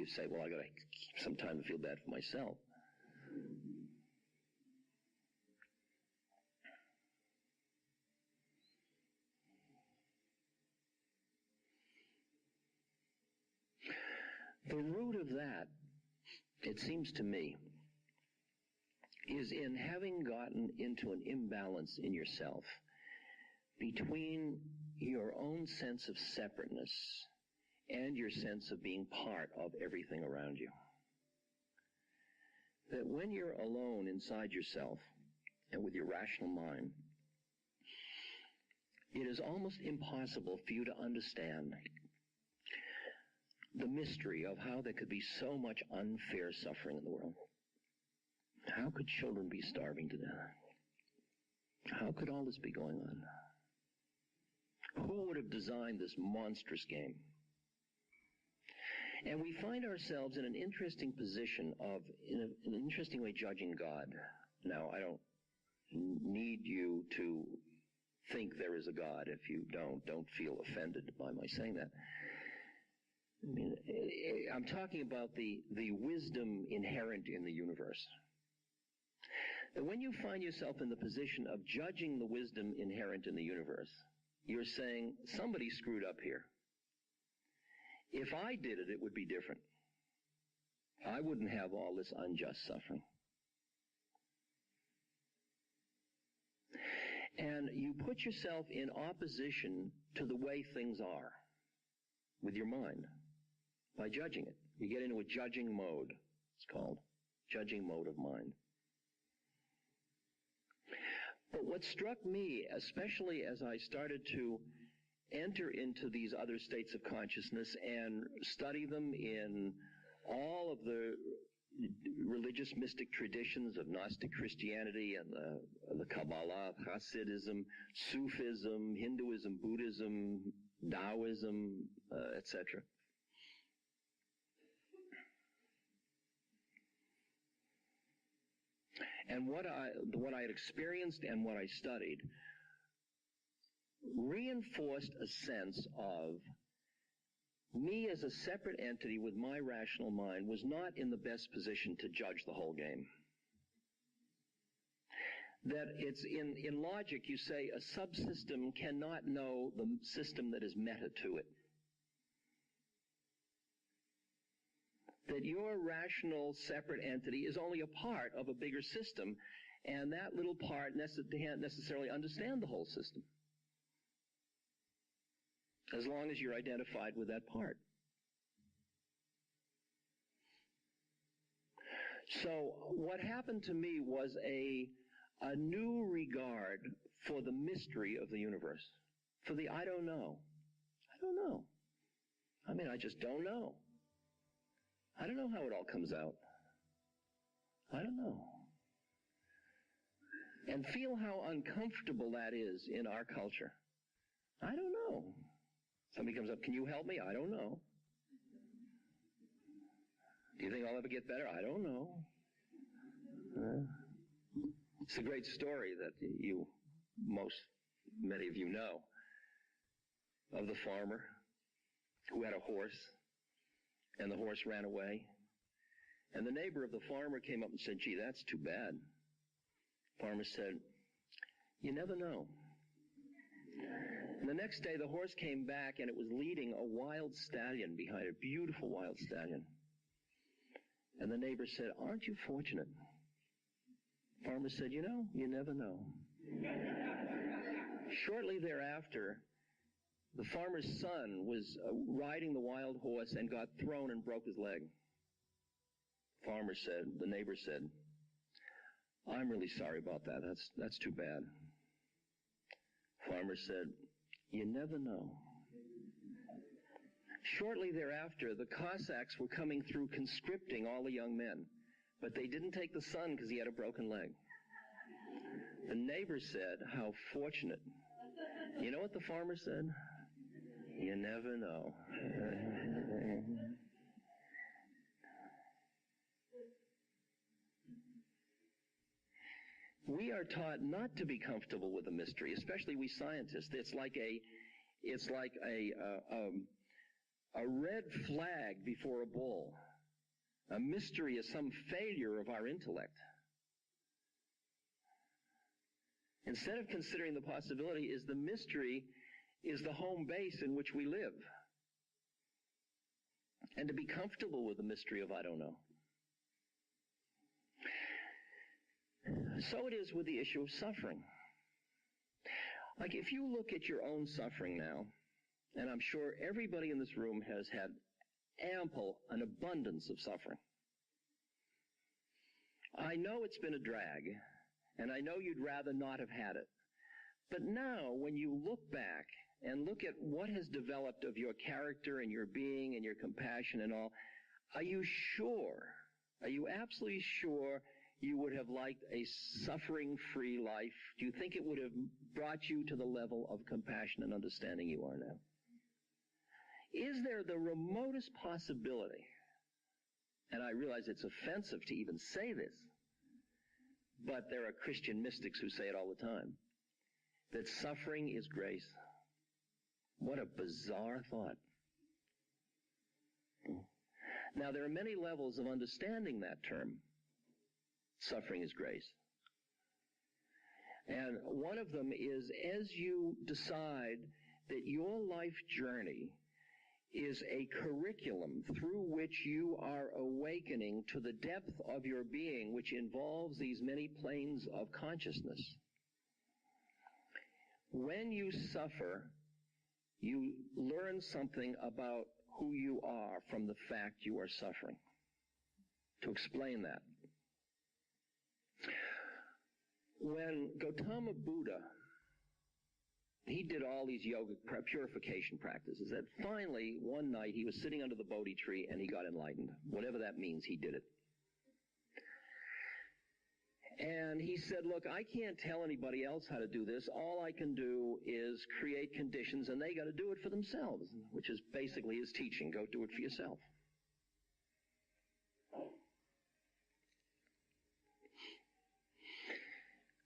you say, well, I got to keep some time to feel bad for myself. The root of that, it seems to me, is in having gotten into an imbalance in yourself between your own sense of separateness and your sense of being part of everything around you. That when you're alone inside yourself and with your rational mind, it is almost impossible for you to understand the mystery of how there could be so much unfair suffering in the world. How could children be starving to death? How could all this be going on? Who would have designed this monstrous game? And we find ourselves in an interesting position of, in an interesting way, judging God. Now, I don't need you to think there is a God. If you don't feel offended by my saying that. I mean, I'm talking about the wisdom inherent in the universe. And when you find yourself in the position of judging the wisdom inherent in the universe, you're saying, somebody screwed up here. If I did it, it would be different. I wouldn't have all this unjust suffering. And you put yourself in opposition to the way things are with your mind by judging it. You get into a judging mode, it's called. Judging mode of mind. But what struck me, especially as I started to enter into these other states of consciousness and study them in all of the religious mystic traditions of Gnostic Christianity and the Kabbalah, Hasidism, Sufism, Hinduism, Buddhism, Taoism, etc. And what I had experienced and what I studied reinforced a sense of me as a separate entity with my rational mind was not in the best position to judge the whole game. That it's in logic, you say a subsystem cannot know the system that is meta to it. That your rational separate entity is only a part of a bigger system, and that little part can't necessarily understand the whole system, as long as you're identified with that part. So what happened to me was a new regard for the mystery of the universe, for the I don't know. I don't know. I mean, I just don't know. I don't know how it all comes out. I don't know. And feel how uncomfortable that is in our culture. I don't know. Somebody comes up, can you help me? I don't know. Do you think I'll ever get better? I don't know. It's a great story that many of you know, of the farmer who had a horse, and the horse ran away. And the neighbor of the farmer came up and said, gee, that's too bad. The farmer said, you never know. And the next day the horse came back and it was leading a wild stallion behind it, beautiful wild stallion. And the neighbor said, aren't you fortunate? The farmer said, you know, you never know. Shortly thereafter, the farmer's son was riding the wild horse and got thrown and broke his leg. The neighbor said, I'm really sorry about that. That's too bad. Farmer said, you never know. Shortly thereafter, the Cossacks were coming through conscripting all the young men, but they didn't take the son because he had a broken leg. The neighbor said, how fortunate. You know what the farmer said? You never know. We are taught not to be comfortable with the mystery, especially we scientists. It's like a red flag before a bull. A mystery is some failure of our intellect. Instead of considering the possibility, is the mystery is the home base in which we live. And to be comfortable with the mystery of I don't know. So it is with the issue of suffering. Like if you look at your own suffering now, and I'm sure everybody in this room has had an abundance of suffering. I know it's been a drag, and I know you'd rather not have had it. But now, when you look back and look at what has developed of your character and your being and your compassion and all, are you absolutely sure you would have liked a suffering-free life? Do you think it would have brought you to the level of compassion and understanding you are now? Is there the remotest possibility, and I realize it's offensive to even say this, but there are Christian mystics who say it all the time, that suffering is grace? What a bizarre thought. Now, there are many levels of understanding that term. Suffering is grace. And one of them is as you decide that your life journey is a curriculum through which you are awakening to the depth of your being, which involves these many planes of consciousness. When you suffer, you learn something about who you are from the fact you are suffering. To explain that, when Gautama Buddha, he did all these yoga purification practices, that finally one night he was sitting under the Bodhi tree and he got enlightened. Whatever that means, he did it. And he said, look, I can't tell anybody else how to do this. All I can do is create conditions, and they got to do it for themselves, which is basically his teaching. Go do it for yourself.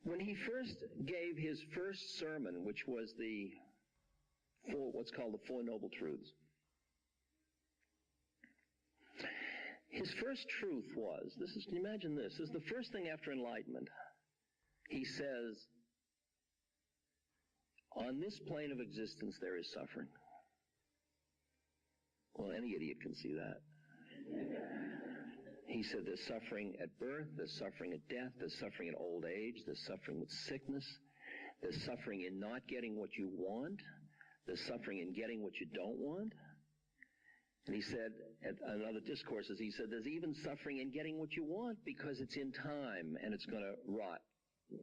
When he first gave his first sermon, which was what's called the Four Noble Truths, his first truth was, imagine this is the first thing after enlightenment. He says, on this plane of existence there is suffering. Well, any idiot can see that. He said there's suffering at birth, there's suffering at death, there's suffering in old age, there's suffering with sickness, there's suffering in not getting what you want, there's suffering in getting what you don't want. And he said, at another discourses, he said, there's even suffering in getting what you want because it's in time and it's going to rot.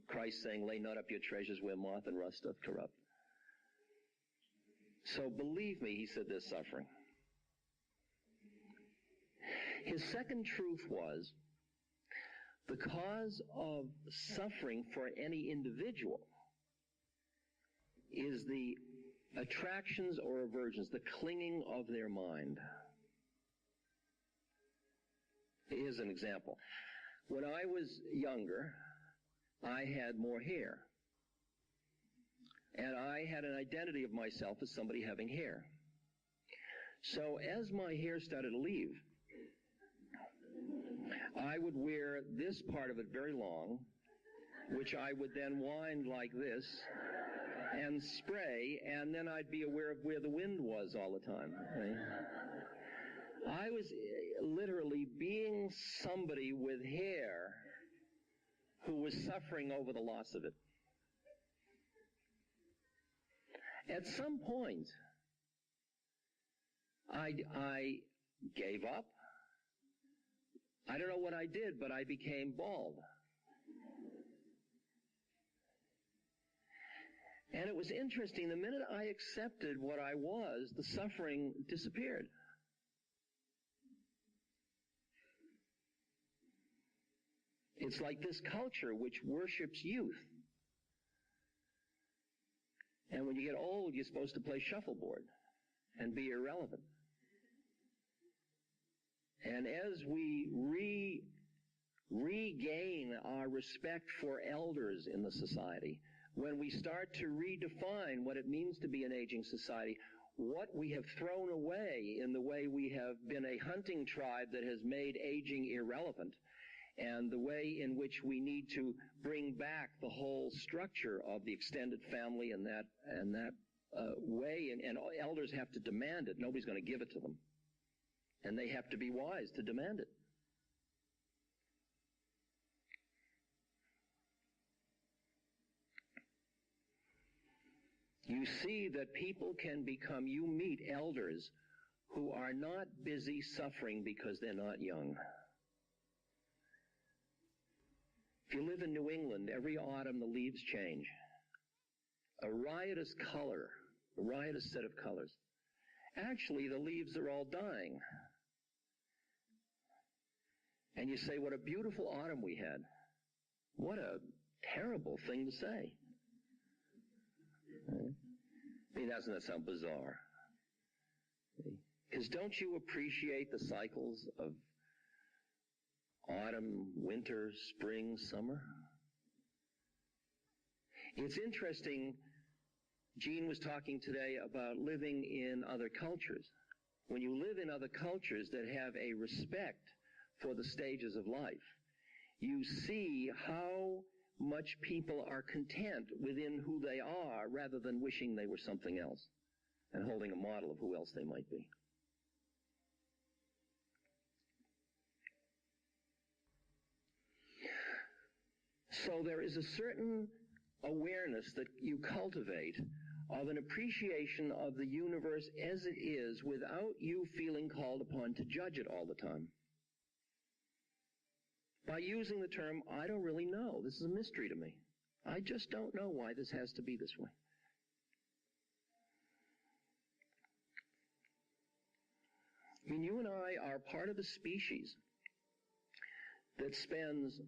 Christ saying, lay not up your treasures where moth and rust doth corrupt. So believe me, he said, there's suffering. His second truth was, the cause of suffering for any individual is the attractions or aversions, the clinging of their mind. Here's an example. When I was younger, I had more hair. And I had an identity of myself as somebody having hair. So as my hair started to leave, I would wear this part of it very long, which I would then wind like this and spray, and then I'd be aware of where the wind was all the time. I was literally being somebody with hair who was suffering over the loss of it. At some point, I gave up. I don't know what I did, but I became bald. And it was interesting, the minute I accepted what I was, the suffering disappeared. It's like this culture which worships youth. And when you get old, you're supposed to play shuffleboard and be irrelevant. And as we regain our respect for elders in the society, when we start to redefine what it means to be an aging society, what we have thrown away in the way we have been a hunting tribe that has made aging irrelevant, and the way in which we need to bring back the whole structure of the extended family and that way, and elders have to demand it. Nobody's going to give it to them. And they have to be wise to demand it. You see that people can become, you meet elders who are not busy suffering because they're not young. If you live in New England, every autumn the leaves change. A riotous color, a riotous set of colors. Actually, the leaves are all dying. And you say, what a beautiful autumn we had. What a terrible thing to say. I mean, doesn't that sound bizarre? Because don't you appreciate the cycles of autumn, winter, spring, summer? It's interesting, Jean was talking today about living in other cultures. When you live in other cultures that have a respect for the stages of life, you see how much people are content within who they are rather than wishing they were something else and holding a model of who else they might be. So there is a certain awareness that you cultivate of an appreciation of the universe as it is without you feeling called upon to judge it all the time. By using the term, I don't really know. This is a mystery to me. I just don't know why this has to be this way. I mean, you and I are part of a species that spends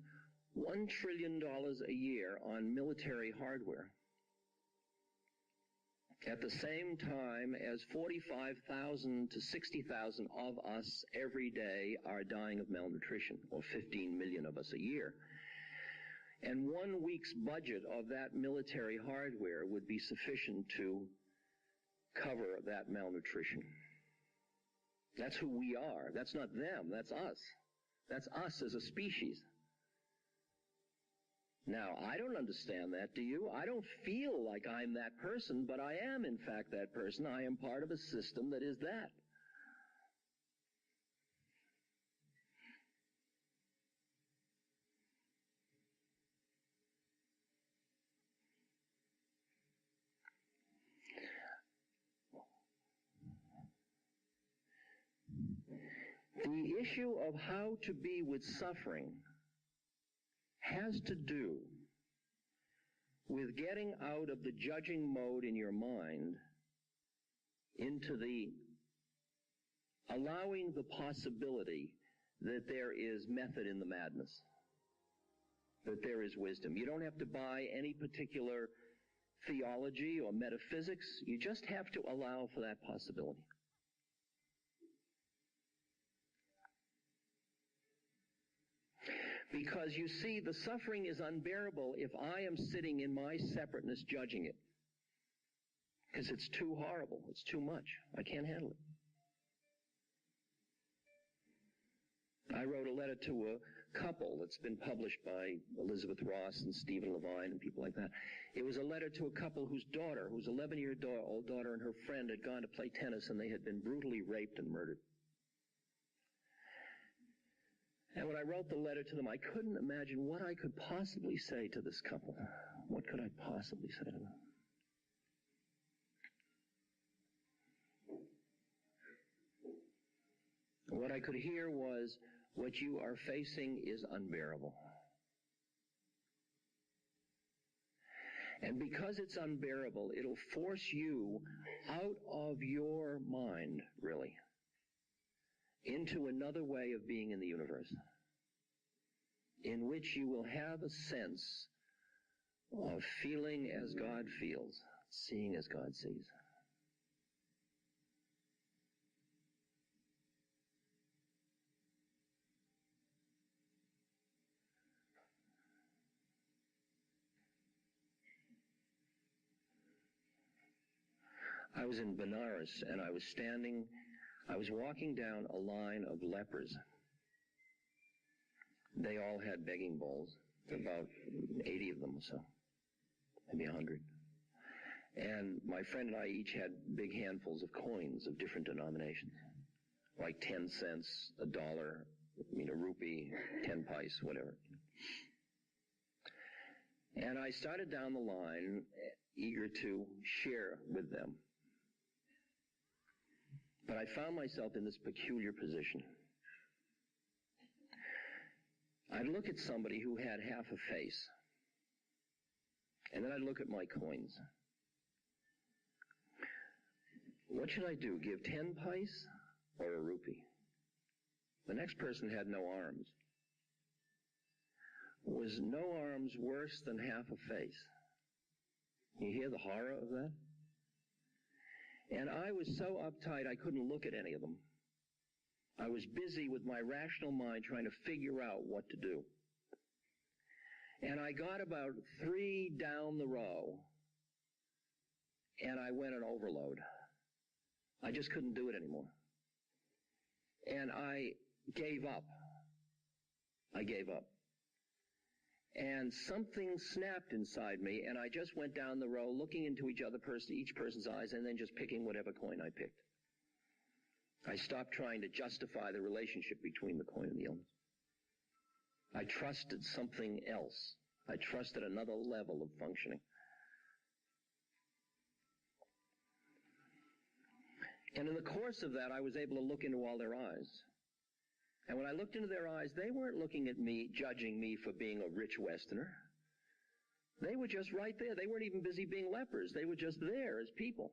$1 trillion a year on military hardware, at the same time as 45,000 to 60,000 of us every day are dying of malnutrition, or 15 million of us a year. And 1 week's budget of that military hardware would be sufficient to cover that malnutrition. That's who we are. That's not them. That's us. That's us as a species. Now, I don't understand that, do you? I don't feel like I'm that person, but I am, in fact, that person. I am part of a system that is that. The issue of how to be with suffering has to do with getting out of the judging mode in your mind into the allowing the possibility that there is method in the madness, that there is wisdom. You don't have to buy any particular theology or metaphysics. You just have to allow for that possibility. Because you see, the suffering is unbearable if I am sitting in my separateness judging it. Because it's too horrible. It's too much. I can't handle it. I wrote a letter to a couple that's been published by Elizabeth Ross and Stephen Levine and people like that. It was a letter to a couple whose daughter, whose 11-year-old daughter and her friend had gone to play tennis and they had been brutally raped and murdered. And when I wrote the letter to them, I couldn't imagine what I could possibly say to this couple. What could I possibly say to them? What I could hear was, what you are facing is unbearable. And because it's unbearable, it'll force you out of your mind, really, into another way of being in the universe, in which you will have a sense of feeling as God feels, seeing as God sees. I was in Benares, and I was walking down a line of lepers. They all had begging bowls, about 80 of them or so, maybe 100. And my friend and I each had big handfuls of coins of different denominations, like 10 cents, $1, a rupee, 10 pice, whatever. And I started down the line, eager to share with them. But I found myself in this peculiar position. I'd look at somebody who had half a face, and then I'd look at my coins. What should I do, give 10 pice or a rupee? The next person had no arms. Was no arms worse than half a face? You hear the horror of that? And I was so uptight I couldn't look at any of them. I was busy with my rational mind trying to figure out what to do. And I got about 3 down the row, and I went on overload. I just couldn't do it anymore. And I gave up. I gave up. And something snapped inside me, and I just went down the row, looking into each person's eyes, and then just picking whatever coin I picked. I stopped trying to justify the relationship between the coin and the illness. I trusted something else. I trusted another level of functioning. And in the course of that, I was able to look into all their eyes. And when I looked into their eyes, they weren't looking at me, judging me for being a rich Westerner. They were just right there. They weren't even busy being lepers. They were just there as people.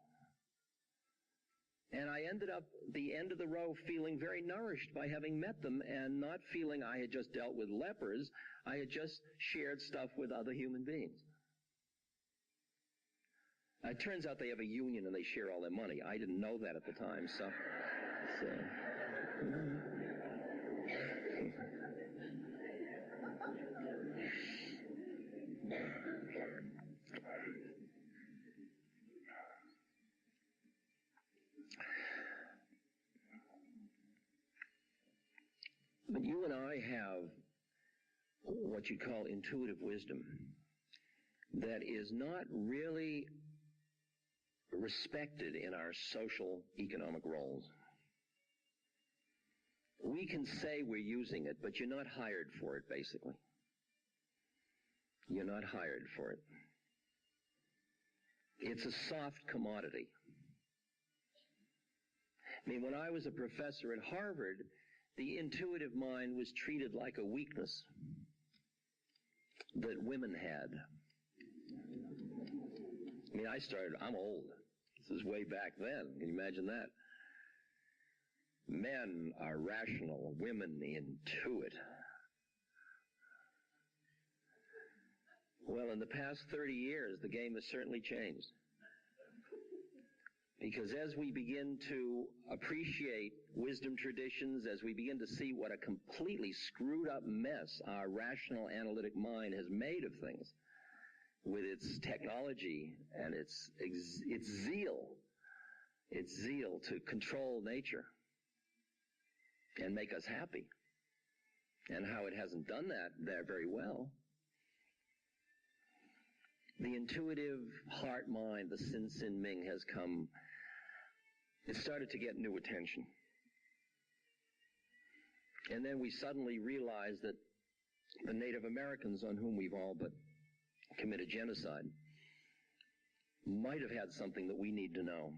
And I ended up, the end of the row, feeling very nourished by having met them and not feeling I had just dealt with lepers. I had just shared stuff with other human beings. It turns out they have a union and they share all their money. I didn't know that at the time, so. But you and I have what you call intuitive wisdom that is not really respected in our social economic roles. We can say we're using it, but you're not hired for it, basically. You're not hired for it. It's a soft commodity. I mean, when I was a professor at Harvard, the intuitive mind was treated like a weakness that women had. I mean, I'm old. This is way back then. Can you imagine that? Men are rational, women intuit. Well, in the past 30 years, the game has certainly changed. Because as we begin to appreciate wisdom traditions, as we begin to see what a completely screwed up mess our rational analytic mind has made of things, with its technology and its zeal to control nature and make us happy, and how it hasn't done that there very well. The intuitive heart mind, the Sin Ming, has come. It started to get new attention. And then we suddenly realized that the Native Americans, on whom we've all but committed genocide, might have had something that we need to know.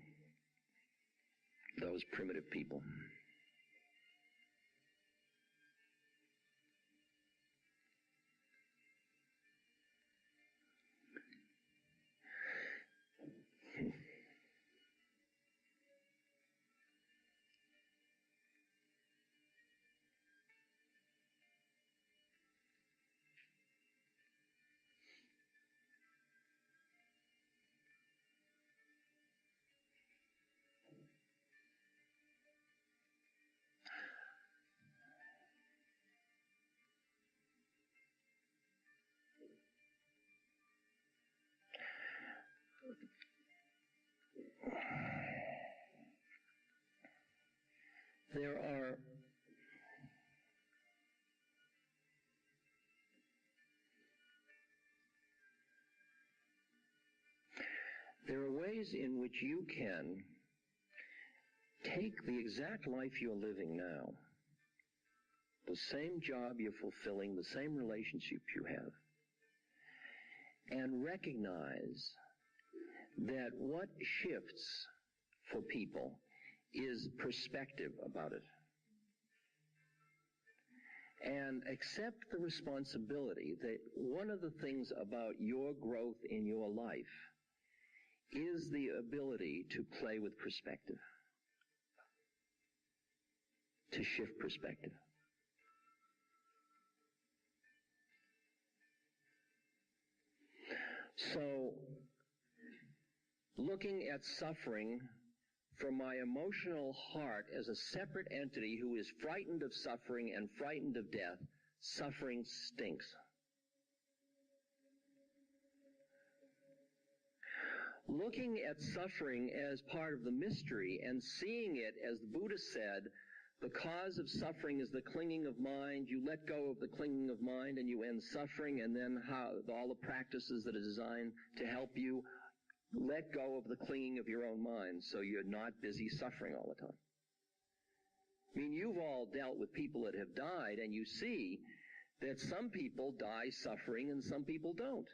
Those primitive people. There are ways in which you can take the exact life you're living now, the same job you're fulfilling, the same relationship you have, and recognize that what shifts for people is perspective about it. And accept the responsibility that one of the things about your growth in your life is the ability to play with perspective, to shift perspective. So, looking at suffering from my emotional heart as a separate entity who is frightened of suffering and frightened of death, suffering stinks. Looking at suffering as part of the mystery and seeing it, as the Buddha said, the cause of suffering is the clinging of mind. You let go of the clinging of mind and you end suffering, and then all the practices that are designed to help you let go of the clinging of your own mind so you're not busy suffering all the time. I mean, you've all dealt with people that have died, and you see that some people die suffering and some people don't.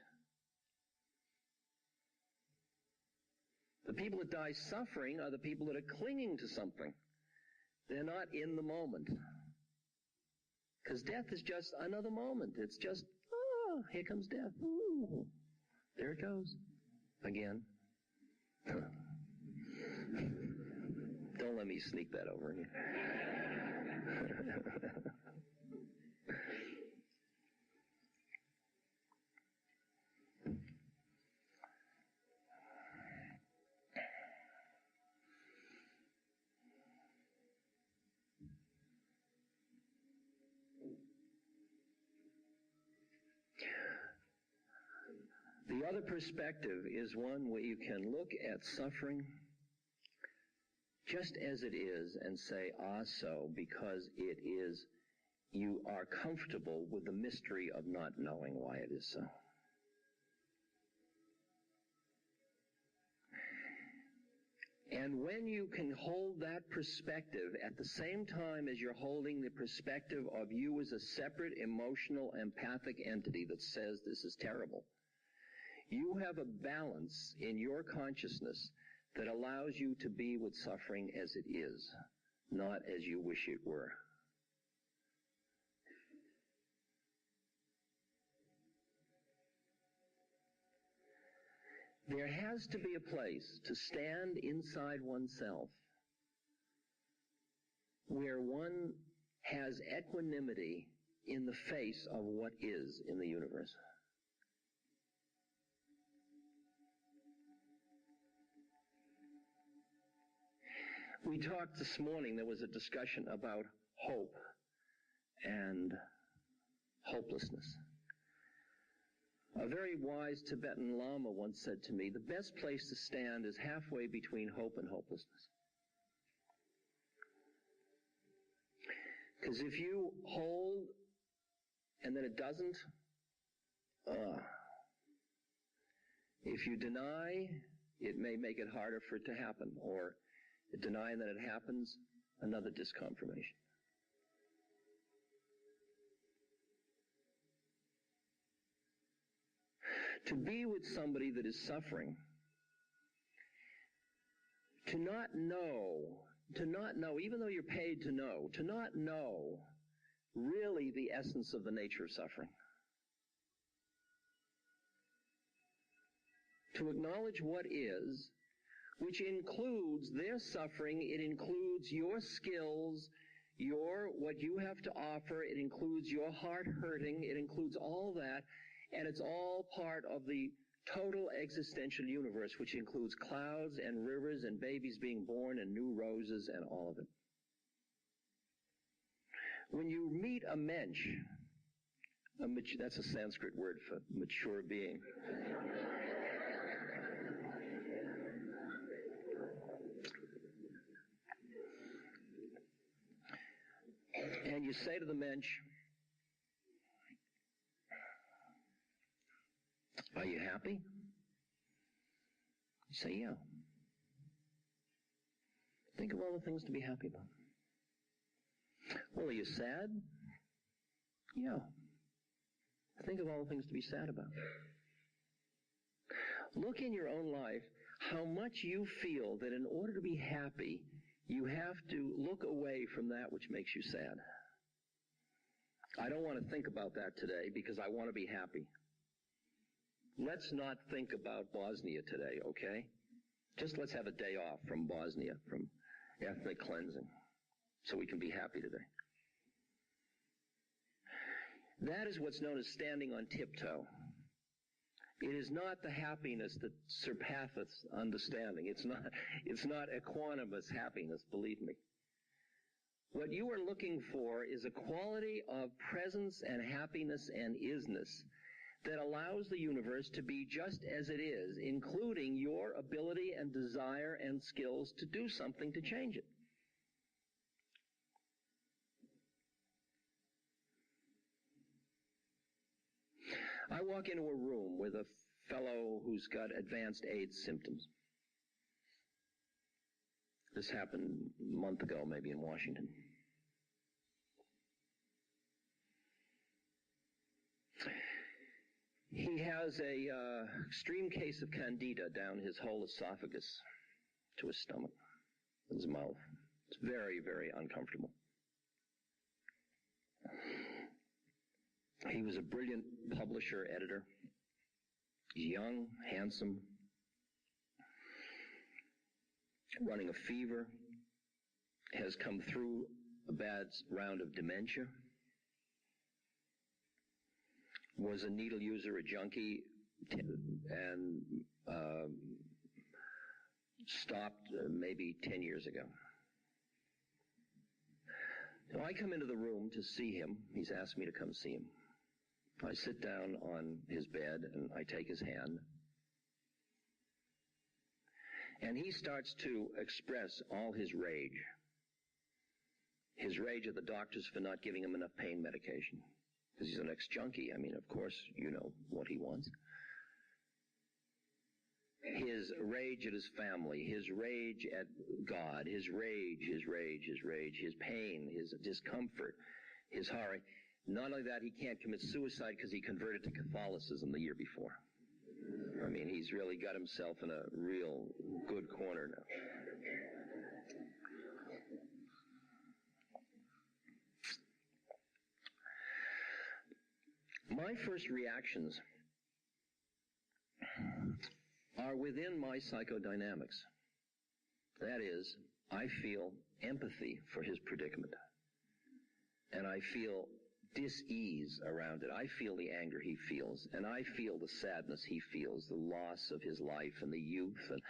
The people that die suffering are the people that are clinging to something. They're not in the moment. Because death is just another moment. It's just, oh, here comes death. Ooh, there it goes. Again. Don't let me sneak that over here. The other perspective is one where you can look at suffering just as it is and say, so, because it is, you are comfortable with the mystery of not knowing why it is so. And when you can hold that perspective at the same time as you're holding the perspective of you as a separate emotional empathic entity that says this is terrible, you have a balance in your consciousness that allows you to be with suffering as it is, not as you wish it were. There has to be a place to stand inside oneself where one has equanimity in the face of what is in the universe. We talked this morning, there was a discussion about hope and hopelessness. A very wise Tibetan Lama once said to me, the best place to stand is halfway between hope and hopelessness. Because if you hold and then it doesn't, if you deny, it may make it harder for it to happen, or denying that it happens, another disconfirmation. To be with somebody that is suffering, to not know, even though you're paid to not know really the essence of the nature of suffering. To acknowledge what is, which includes their suffering, it includes your skills, what you have to offer, it includes your heart hurting, it includes all that, and it's all part of the total existential universe, which includes clouds and rivers and babies being born and new roses and all of it. When you meet a mensch, that's a Sanskrit word for mature being. say to the mensch, "Are you happy?" You say, "Yeah." Think of all the things to be happy about. Well, are you sad? Yeah. Think of all the things to be sad about. Look in your own life how much you feel that in order to be happy, you have to look away from that which makes you sad. I don't want to think about that today because I want to be happy. Let's not think about Bosnia today, okay? Just let's have a day off from Bosnia, from ethnic cleansing, so we can be happy today. That is what's known as standing on tiptoe. It is not the happiness that surpasseth understanding. It's not equanimous happiness, believe me. What you are looking for is a quality of presence and happiness and isness that allows the universe to be just as it is, including your ability and desire and skills to do something to change it. I walk into a room with a fellow who's got advanced AIDS symptoms. This happened a month ago, maybe in Washington. He has a extreme case of candida down his whole esophagus to his stomach, his mouth. It's very, very uncomfortable. He was a brilliant publisher, editor. He's young, handsome, running a fever, has come through a bad round of dementia, was a needle user, a junkie, and stopped maybe 10 years ago. So I come into the room to see him. He's asked me to come see him. I sit down on his bed and I take his hand. And he starts to express all his rage. His rage at the doctors for not giving him enough pain medication. Because he's an ex-junkie. I mean, of course, you know what he wants. His rage at his family, his rage at God, his pain, his discomfort, his horror. Not only that, he can't commit suicide because he converted to Catholicism the year before. I mean, he's really got himself in a real good corner now. My first reactions are within my psychodynamics. That is, I feel empathy for his predicament. And I feel dis-ease around it. I feel the anger he feels, and I feel the sadness he feels, the loss of his life and the youth, and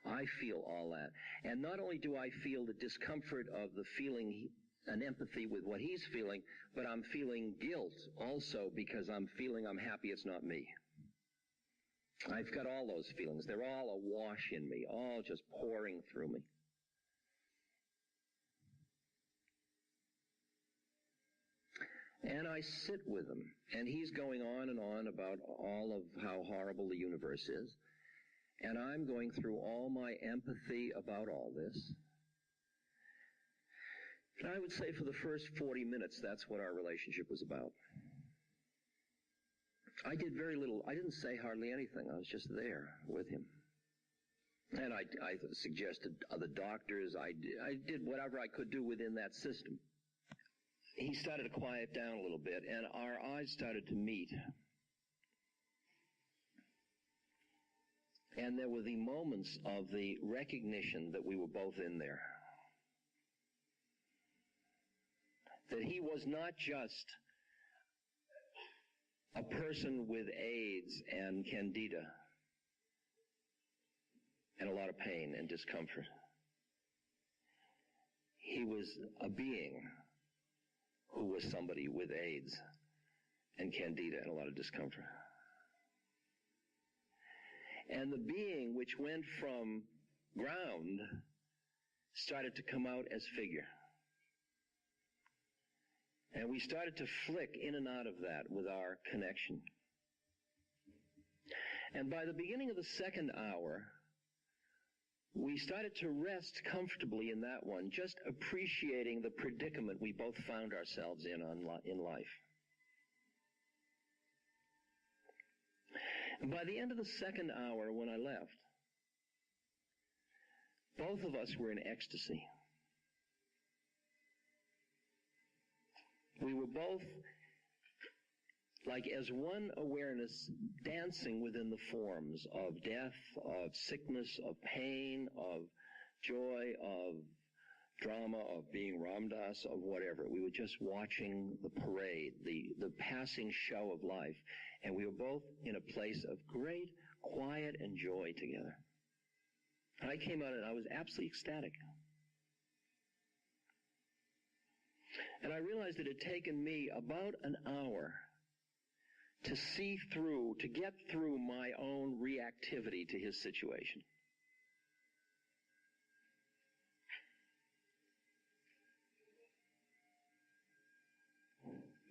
I feel all that. And not only do I feel the discomfort of the feeling and empathy with what he's feeling, but I'm feeling guilt also because I'm feeling I'm happy it's not me. I've got all those feelings. They're all awash in me, all just pouring through me. And I sit with him, and he's going on and on about all of how horrible the universe is. And I'm going through all my empathy about all this. And I would say for the first 40 minutes, that's what our relationship was about. I did very little. I didn't say hardly anything. I was just there with him. And I suggested other doctors. I did whatever I could do within that system. He started to quiet down a little bit, and our eyes started to meet. And there were the moments of the recognition that we were both in there. That he was not just a person with AIDS and candida and a lot of pain and discomfort. He was a being who was somebody with AIDS and candida and a lot of discomfort. And the being which went from ground started to come out as figure. And we started to flick in and out of that with our connection. And by the beginning of the second hour, we started to rest comfortably in that one, just appreciating the predicament we both found ourselves in life. And by the end of the second hour, when I left, both of us were in ecstasy. We were both, like as one awareness, dancing within the forms of death, of sickness, of pain, of joy, of drama, of being Ramdas, of whatever. We were just watching the parade, the passing show of life, and we were both in a place of great quiet and joy together. And I came out and I was absolutely ecstatic. And I realized it had taken me about an hour to see through, to get through my own reactivity to his situation.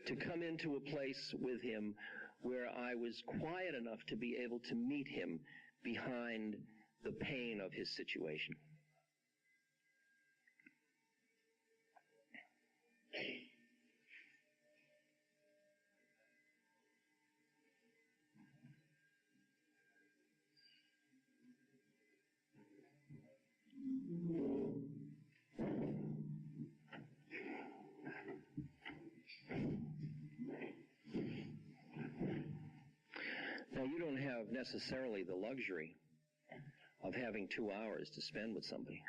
To come into a place with him where I was quiet enough to be able to meet him behind the pain of his situation. Now, you don't have necessarily the luxury of having 2 hours to spend with somebody.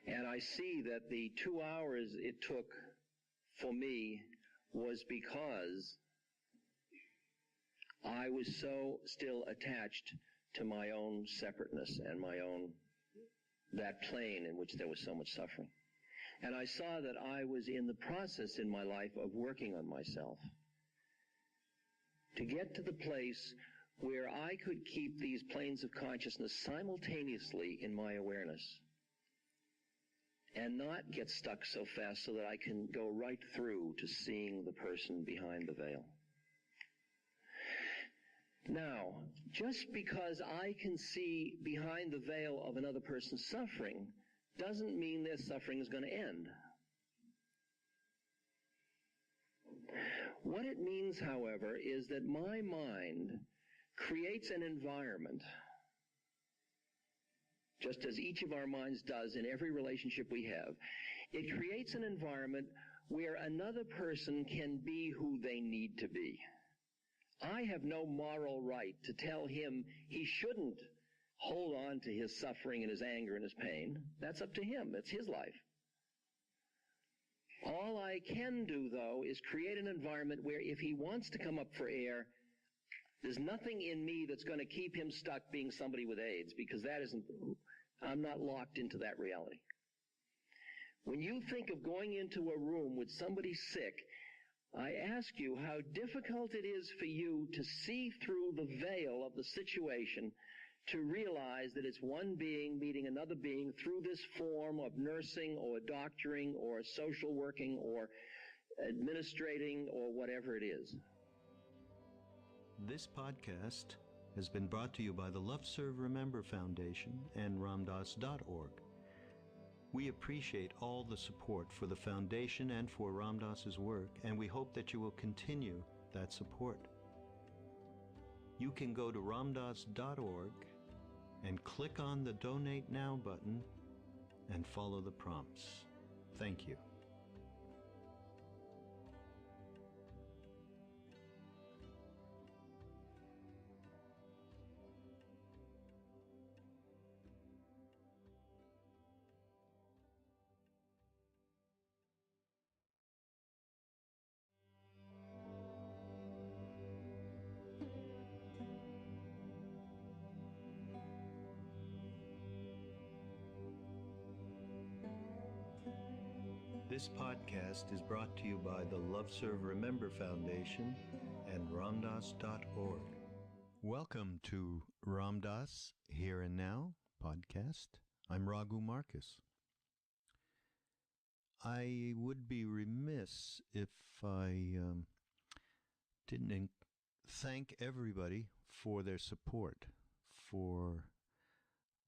And I see that the 2 hours it took for me was because I was so still attached to my own separateness and my own, that plane in which there was so much suffering. And I saw that I was in the process in my life of working on myself to get to the place where I could keep these planes of consciousness simultaneously in my awareness and not get stuck so fast so that I can go right through to seeing the person behind the veil. Now, just because I can see behind the veil of another person's suffering doesn't mean their suffering is going to end. What it means, however, is that my mind creates an environment, just as each of our minds does in every relationship we have. It creates an environment where another person can be who they need to be. I have no moral right to tell him he shouldn't hold on to his suffering and his anger and his pain. That's up to him. That's his life. All I can do, though, is create an environment where if he wants to come up for air, there's nothing in me that's going to keep him stuck being somebody with AIDS, because I'm not locked into that reality. When you think of going into a room with somebody sick, I ask you how difficult it is for you to see through the veil of the situation, to realize that it's one being meeting another being through this form of nursing or doctoring or social working or administrating or whatever it is. This podcast has been brought to you by the Love Serve Remember Foundation and Ramdas.org. We appreciate all the support for the foundation and for Ram Dass's work, and we hope that you will continue that support. You can go to ramdas.org and click on the Donate Now button and follow the prompts. Thank you. This podcast is brought to you by the Love Serve Remember Foundation and Ramdas.org. Welcome to Ram Dass Here and Now podcast. I'm Raghu Marcus. I would be remiss if I didn't thank everybody for their support for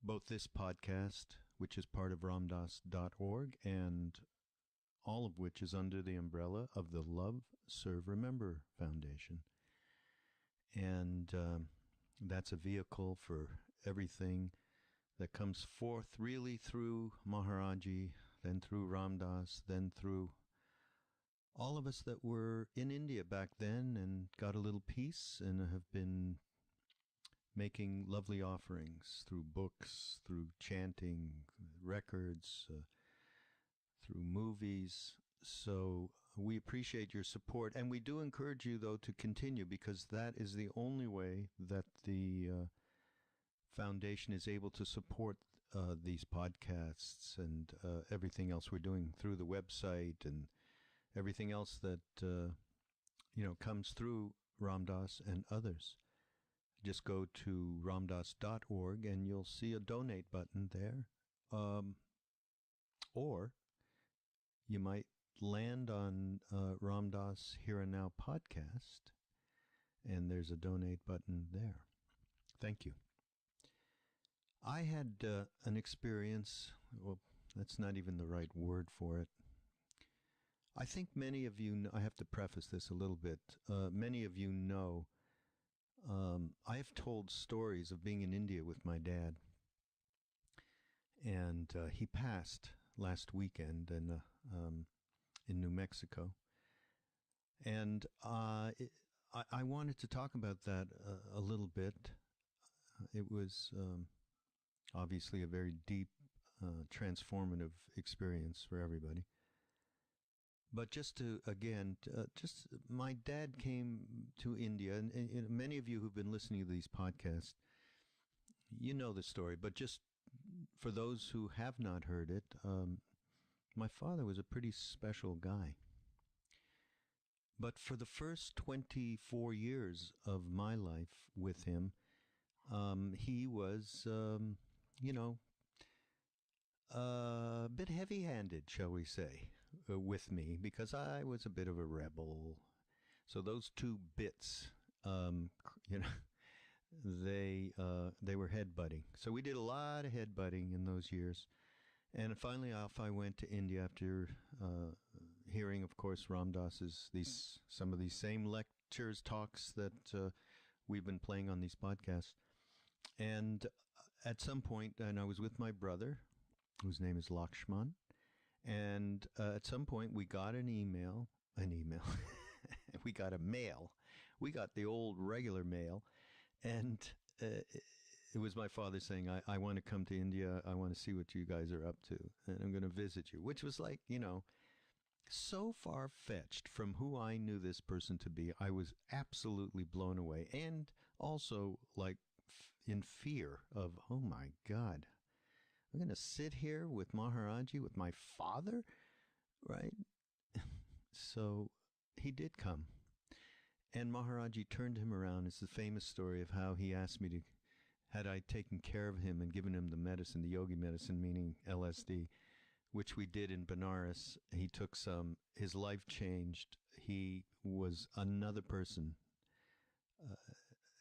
both this podcast, which is part of ramdas.org, and all of which is under the umbrella of the Love, Serve, Remember Foundation. And that's a vehicle for everything that comes forth really through Maharaji, then through Ramdas, then through all of us that were in India back then and got a little piece and have been making lovely offerings through books, through chanting, records, through movies. So we appreciate your support. And we do encourage you, though, to continue, because that is the only way that the foundation is able to support these podcasts and everything else we're doing through the website and everything else that comes through Ramdas and others. Just go to ramdas.org and you'll see a donate button there. Or you might land on Ramdas Here and Now podcast, and there's a donate button there. Thank you. I had an experience, well, that's not even the right word for it. I think many of you know, I have to preface this a little bit. Many of you know, I have told stories of being in India with my dad. And he passed last weekend in New Mexico. And I wanted to talk about that a little bit. It was obviously a very deep, transformative experience for everybody. But just to, again, my dad came to India, and many of you who've been listening to these podcasts, you know the story, but just for those who have not heard it, my father was a pretty special guy. But for the first 24 years of my life with him, he was, a bit heavy-handed, shall we say, with me, because I was a bit of a rebel. So those two bits, they were headbutting. So we did a lot of headbutting in those years. And finally off I went to India after hearing, of course, Ramdas's some of these same lectures, talks that we've been playing on these podcasts. And at some point, and I was with my brother, whose name is Lakshman, and at some point we got an email, we got a mail, we got the old regular mail, and it was my father saying, I want to come to India, I want to see what you guys are up to, and I'm going to visit you, which was like, so far-fetched from who I knew this person to be. I was absolutely blown away, and also like in fear of, oh my God, I'm going to sit here with Maharaji, with my father, right? So he did come. And Maharaji turned him around. It's the famous story of how he asked me to, had I taken care of him and given him the medicine, the yogi medicine, meaning LSD, which we did in Benares. He took some, his life changed. He was another person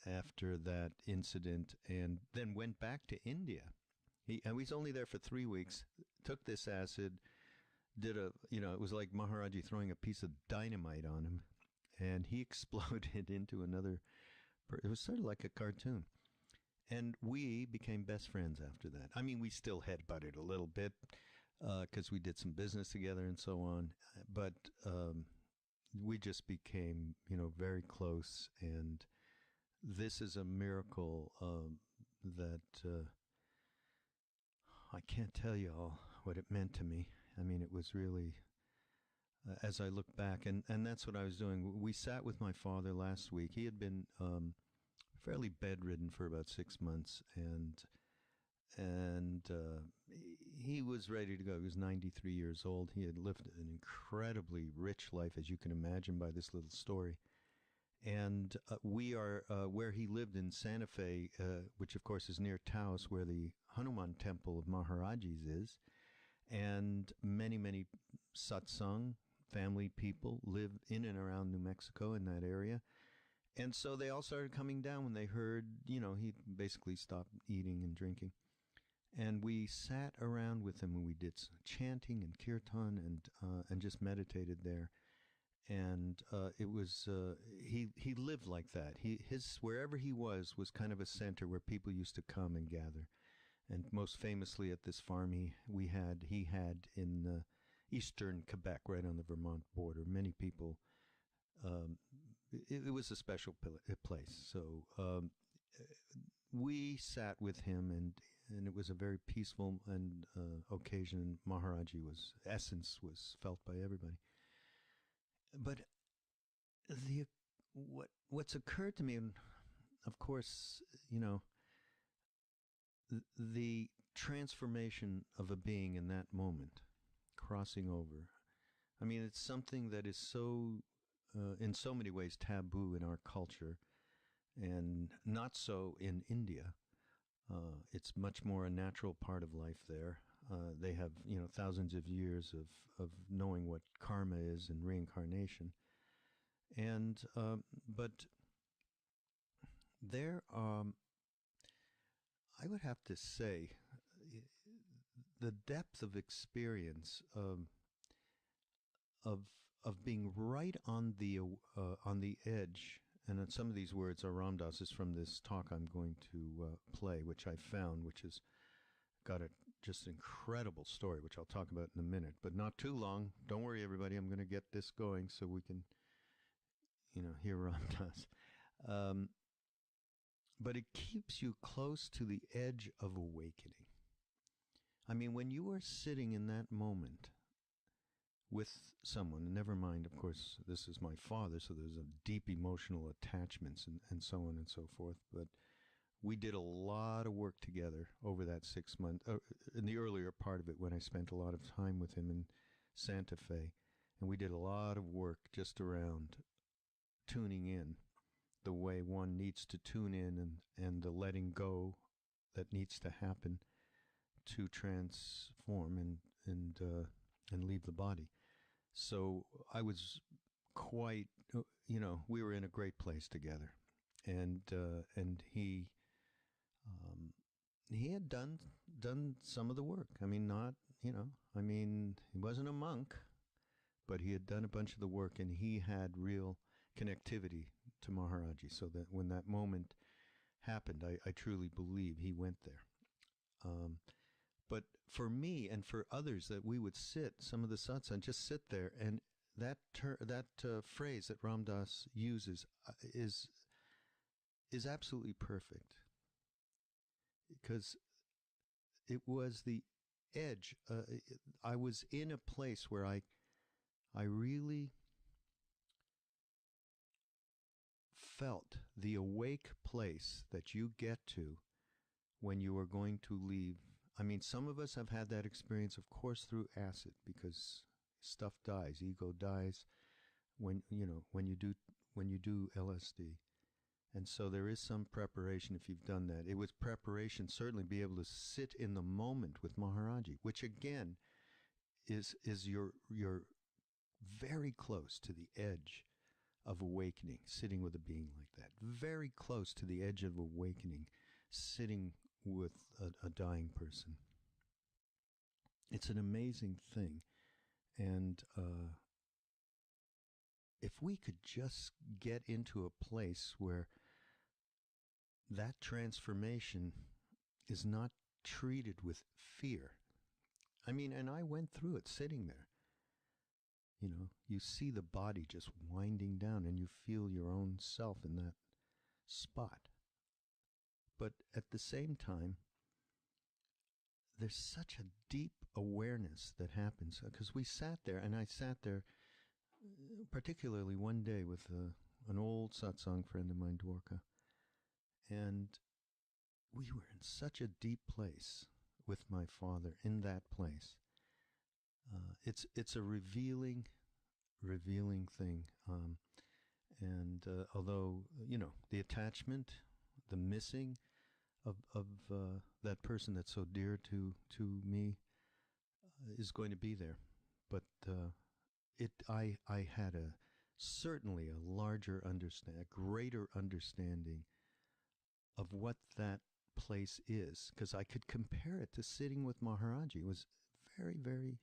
after that incident, and then went back to India. He was only there for 3 weeks, took this acid, did it was like Maharaji throwing a piece of dynamite on him, and he exploded into another, it was sort of like a cartoon. And we became best friends after that. I mean, we still headbutted a little bit, because we did some business together and so on, but we just became, very close, and this is a miracle that I can't tell you all what it meant to me. I mean, it was really, as I look back, and that's what I was doing. We sat with my father last week. He had been fairly bedridden for about 6 months, and he was ready to go. He was 93 years old. He had lived an incredibly rich life, as you can imagine by this little story. And we are where he lived in Santa Fe, which of course is near Taos, where the Hanuman temple of Maharaji's is. And many, many satsang family people live in and around New Mexico in that area. And so they all started coming down when they heard, he basically stopped eating and drinking. And we sat around with him and we did chanting and kirtan and just meditated there. And it was he lived like that. His wherever he was kind of a center where people used to come and gather. And most famously at this farm he had in eastern Quebec, right on the Vermont border. Many people. It was a special place. So we sat with him, and it was a very peaceful and occasion. Maharaji essence was felt by everybody. But what's occurred to me, and of course, the transformation of a being in that moment, crossing over. I mean, it's something that is so, in so many ways, taboo in our culture, and not so in India. It's much more a natural part of life there. They have, thousands of years of knowing what karma is and reincarnation. And, but there, I would have to say, the depth of experience of being right on the edge, and some of these words are Ram Dass's from this talk I'm going to play, which I found, which has got a just incredible story, which I'll talk about in a minute, but not too long. Don't worry, everybody. I'm going to get this going so we can, hear Ram Dass. But it keeps you close to the edge of awakening. I mean, when you are sitting in that moment with someone, and never mind, of course, this is my father, so there's a deep emotional attachments and so on and so forth, but we did a lot of work together over that 6 months, in the earlier part of it when I spent a lot of time with him in Santa Fe, and we did a lot of work just around tuning in the way one needs to tune in and the letting go that needs to happen to transform and leave the body. So I was quite, we were in a great place together, and he had done some of the work. I mean, not, he wasn't a monk, but he had done a bunch of the work, and he had real connectivity to Maharaji, so that when that moment happened, I truly believe he went there. But for me and for others, that we would sit, some of the satsang, just sit there, and that phrase that Ram Dass uses is absolutely perfect, because it was the edge. I was in a place where I really felt the awake place that you get to when you are going to leave. I mean, some of us have had that experience, of course, through acid, because stuff dies, ego dies when you do LSD. And so there is some preparation if you've done that. It was preparation, certainly, be able to sit in the moment with Maharaji, which again is you're very close to the edge of awakening, sitting with a being like that. Very close to the edge of awakening, sitting with a dying person. It's an amazing thing. And if we could just get into a place where that transformation is not treated with fear. I mean, and I went through it sitting there. You see the body just winding down, and you feel your own self in that spot. But at the same time, there's such a deep awareness that happens, because we sat there, and I sat there particularly one day with an old satsang friend of mine, Dwarka, and we were in such a deep place with my father in that place. It's a revealing thing, and although the attachment, the missing of that person that's so dear to me, is going to be there. But I had certainly a larger understanding, a greater understanding of what that place is, because I could compare it to sitting with Maharaji. It was very, very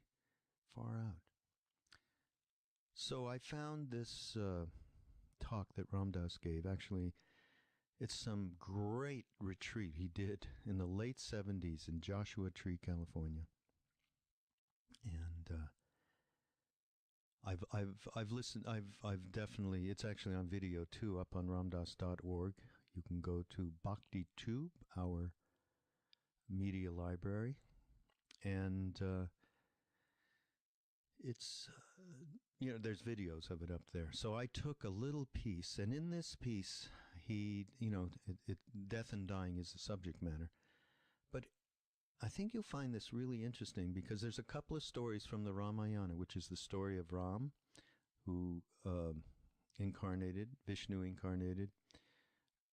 far out. So I found this talk that Ram Dass gave. Actually, it's some great retreat he did in the late 70s in Joshua Tree, California. And I've listened. I've definitely. It's actually on video too, up on ramdas.org. You can go to BhaktiTube, our media library, and it's there's videos of it up there. So I took a little piece, and in this piece, he death and dying is the subject matter, but I think you'll find this really interesting because there's a couple of stories from the Ramayana, which is the story of Ram, who Vishnu incarnated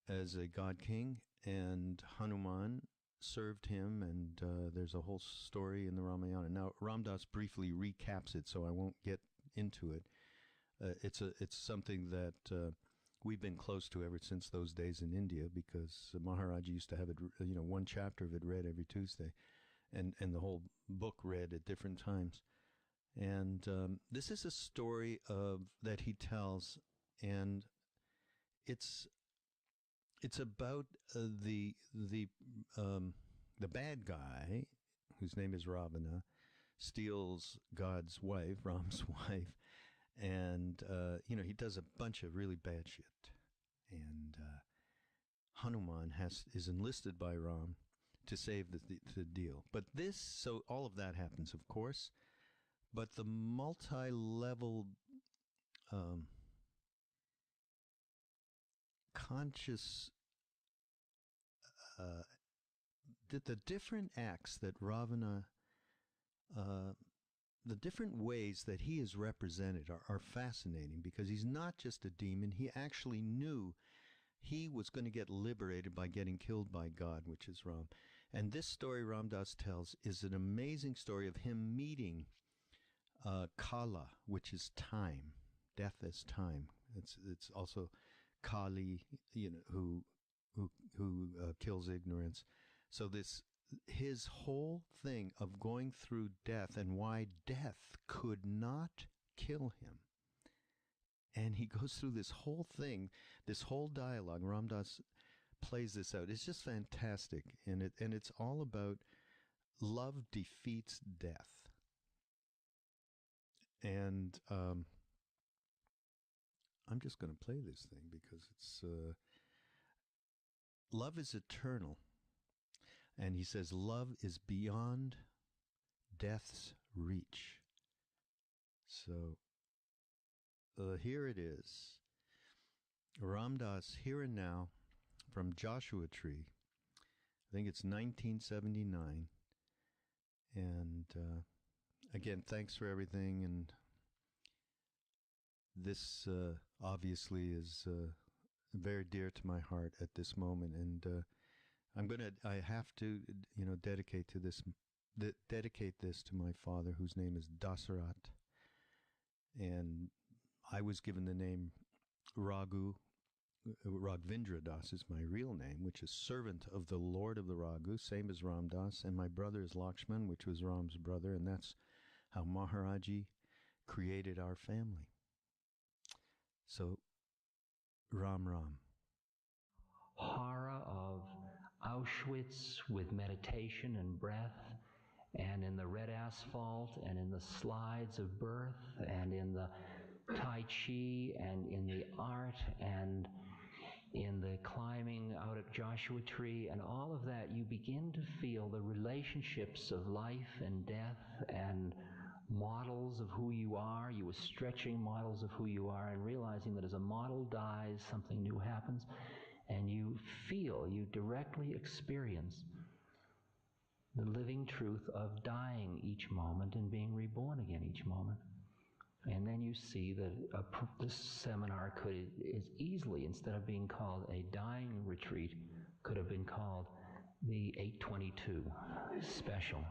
as a god king, and Hanuman served him, and there's a whole story in the Ramayana. Now, Ram Dass briefly recaps it, so I won't get into it. It's something that we've been close to ever since those days in India, because Maharaj used to have it, one chapter of it read every Tuesday, and the whole book read at different times. And this is a story that he tells, and it's about the bad guy, whose name is Ravana, steals God's wife, Ram's wife, and he does a bunch of really bad shit. And Hanuman is enlisted by Ram to save the deal. But so all of that happens, of course, but the multi-level conscious, the different acts that Ravana, the different ways that he is represented are fascinating, because he's not just a demon. He actually knew he was going to get liberated by getting killed by God, which is Ram. And this story Ram Dass tells is an amazing story of him meeting Kala, which is time, death as time. It's also Kali, who kills ignorance. So his whole thing of going through death and why death could not kill him. And he goes through this whole thing, this whole dialogue. Ram Dass plays this out. It's just fantastic. And it's all about love defeats death. And I'm just going to play this thing because it's love is eternal. And he says, love is beyond death's reach. So here it is. Ram Dass, Here and Now, from Joshua Tree. I think it's 1979. And again, thanks for everything. And this obviously is very dear to my heart at this moment. And I have to, dedicate this to my father, whose name is Dasarat. And I was given the name Raghu. Raghavendra Das is my real name, which is servant of the Lord of the Raghu, same as Ram Dass. And my brother is Lakshman, which was Ram's brother. And that's how Maharaji created our family. So, Ram Ram. Horror of Auschwitz with meditation and breath, and in the red asphalt, and in the slides of birth, and in the Tai Chi, and in the art, and in the climbing out at Joshua Tree, and all of that, you begin to feel the relationships of life and death and models of who you are. You were stretching models of who you are and realizing that as a model dies, something new happens. And you directly experience the living truth of dying each moment and being reborn again each moment. And then you see that this seminar is easily, instead of being called a dying retreat, could have been called the 822 special.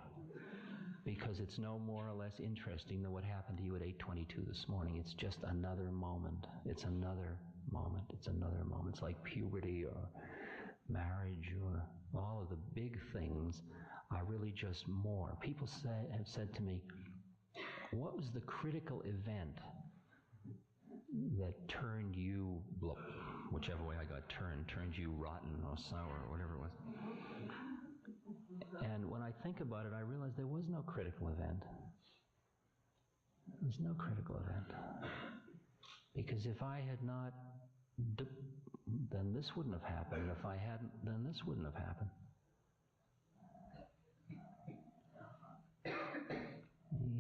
because it's no more or less interesting than what happened to you at 8:22 this morning. It's just another moment. It's another moment. It's another moment. It's like puberty or marriage or all of the big things are really just more. People have said to me, what was the critical event that turned you, whichever way I got turned you rotten or sour or whatever it was? And when I think about it, I realize there was no critical event. There was no critical event. Because if I had not, then this wouldn't have happened. And if I hadn't, then this wouldn't have happened.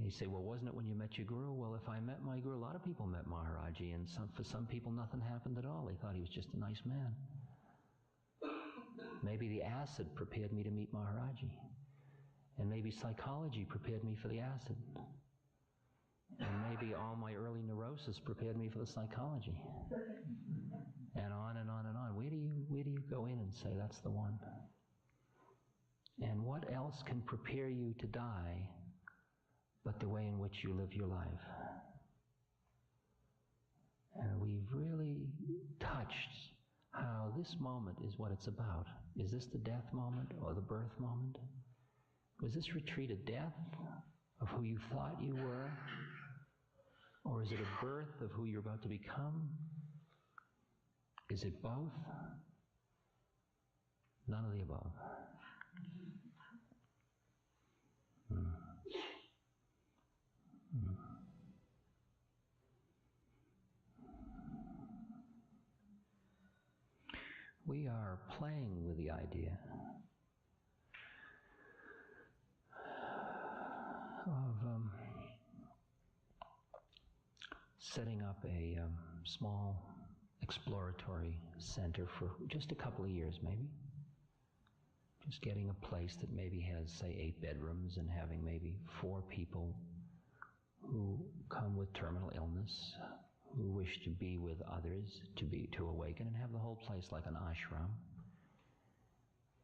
You say, well, wasn't it when you met your guru? Well, if I met my guru, a lot of people met Maharaji, and for some people nothing happened at all. They thought he was just a nice man. Maybe the acid prepared me to meet Maharaji. And maybe psychology prepared me for the acid. And maybe all my early neurosis prepared me for the psychology. And on and on and on. Where do you go in and say that's the one? And what else can prepare you to die but the way in which you live your life? And we've really touched how this moment is what it's about. Is this the death moment or the birth moment? Was this retreat a death of who you thought you were? Or is it a birth of who you're about to become? Is it both? None of the above. We are playing with the idea of setting up a small exploratory center for just a couple of years, maybe. Just getting a place that maybe has, say, 8 bedrooms and having maybe 4 people who come with terminal illness, who wish to be with others, to awaken, and have the whole place like an ashram.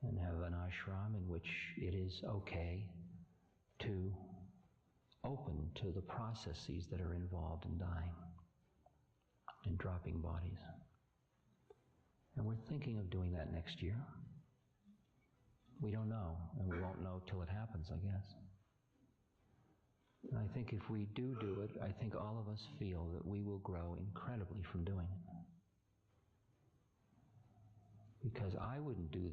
And have an ashram in which it is okay to open to the processes that are involved in dying and dropping bodies. And we're thinking of doing that next year. We don't know, and we won't know till it happens, I guess. And I think if we do it, I think all of us feel that we will grow incredibly from doing it. Because I wouldn't do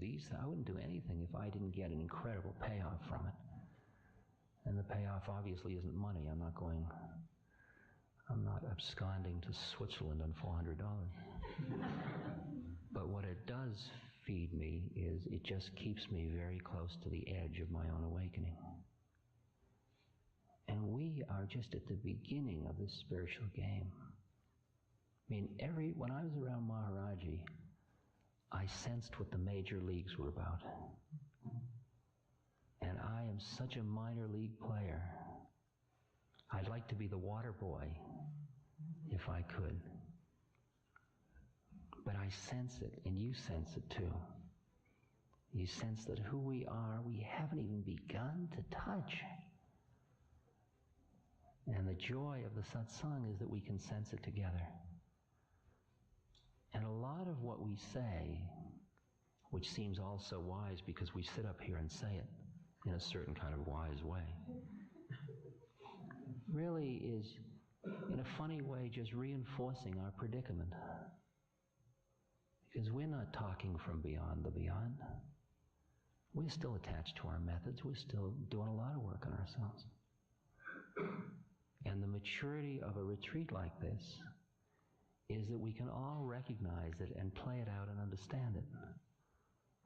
anything if I didn't get an incredible payoff from it. And the payoff obviously isn't money. I'm not absconding to Switzerland on $400. But what it does feed me is it just keeps me very close to the edge of my own awakening. And we are just at the beginning of this spiritual game. I mean, when I was around Maharaji, I sensed what the major leagues were about. And I am such a minor league player. I'd like to be the water boy, if I could. But I sense it, and you sense it too. You sense that who we are, we haven't even begun to touch. And the joy of the satsang is that we can sense it together. And a lot of what we say, which seems all so wise because we sit up here and say it in a certain kind of wise way, really is, in a funny way, just reinforcing our predicament. Because we're not talking from beyond the beyond. We're still attached to our methods. We're still doing a lot of work on ourselves. And the maturity of a retreat like this is that we can all recognize it and play it out and understand it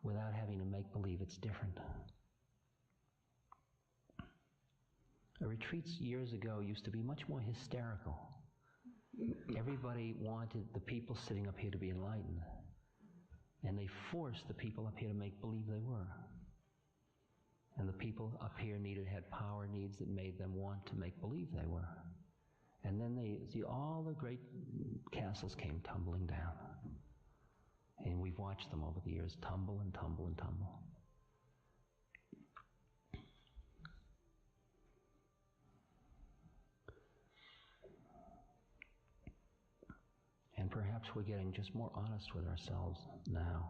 without having to make believe it's different. Retreats years ago used to be much more hysterical. Everybody wanted the people sitting up here to be enlightened, and they forced the people up here to make believe they were. And the people up here had power needs that made them want to make believe they were. And then all the great castles came tumbling down. And we've watched them over the years tumble and tumble and tumble. perhaps we're getting just more honest with ourselves now,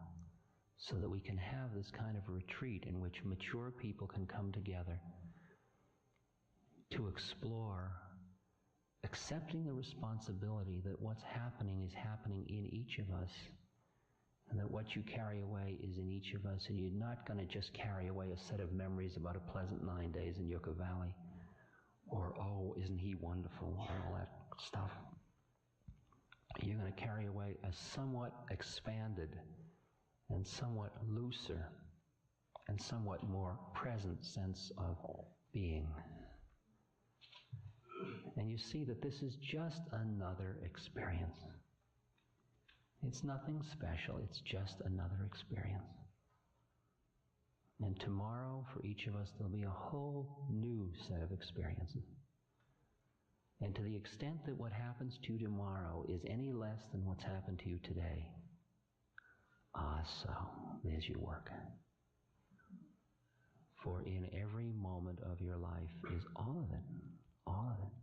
so that we can have this kind of retreat in which mature people can come together to explore accepting the responsibility that what's happening is happening in each of us, and that what you carry away is in each of us, and you're not going to just carry away a set of memories about a pleasant 9 days in Yucca Valley, or, oh, isn't he wonderful, or all that stuff. You're going to carry away a somewhat expanded and somewhat looser and somewhat more present sense of being. And you see that this is just another experience. It's nothing special, it's just another experience. And tomorrow, for each of us, there'll be a whole new set of experiences. And to the extent that what happens to you tomorrow is any less than what's happened to you today, so there's your work. For in every moment of your life is all of it, all of it.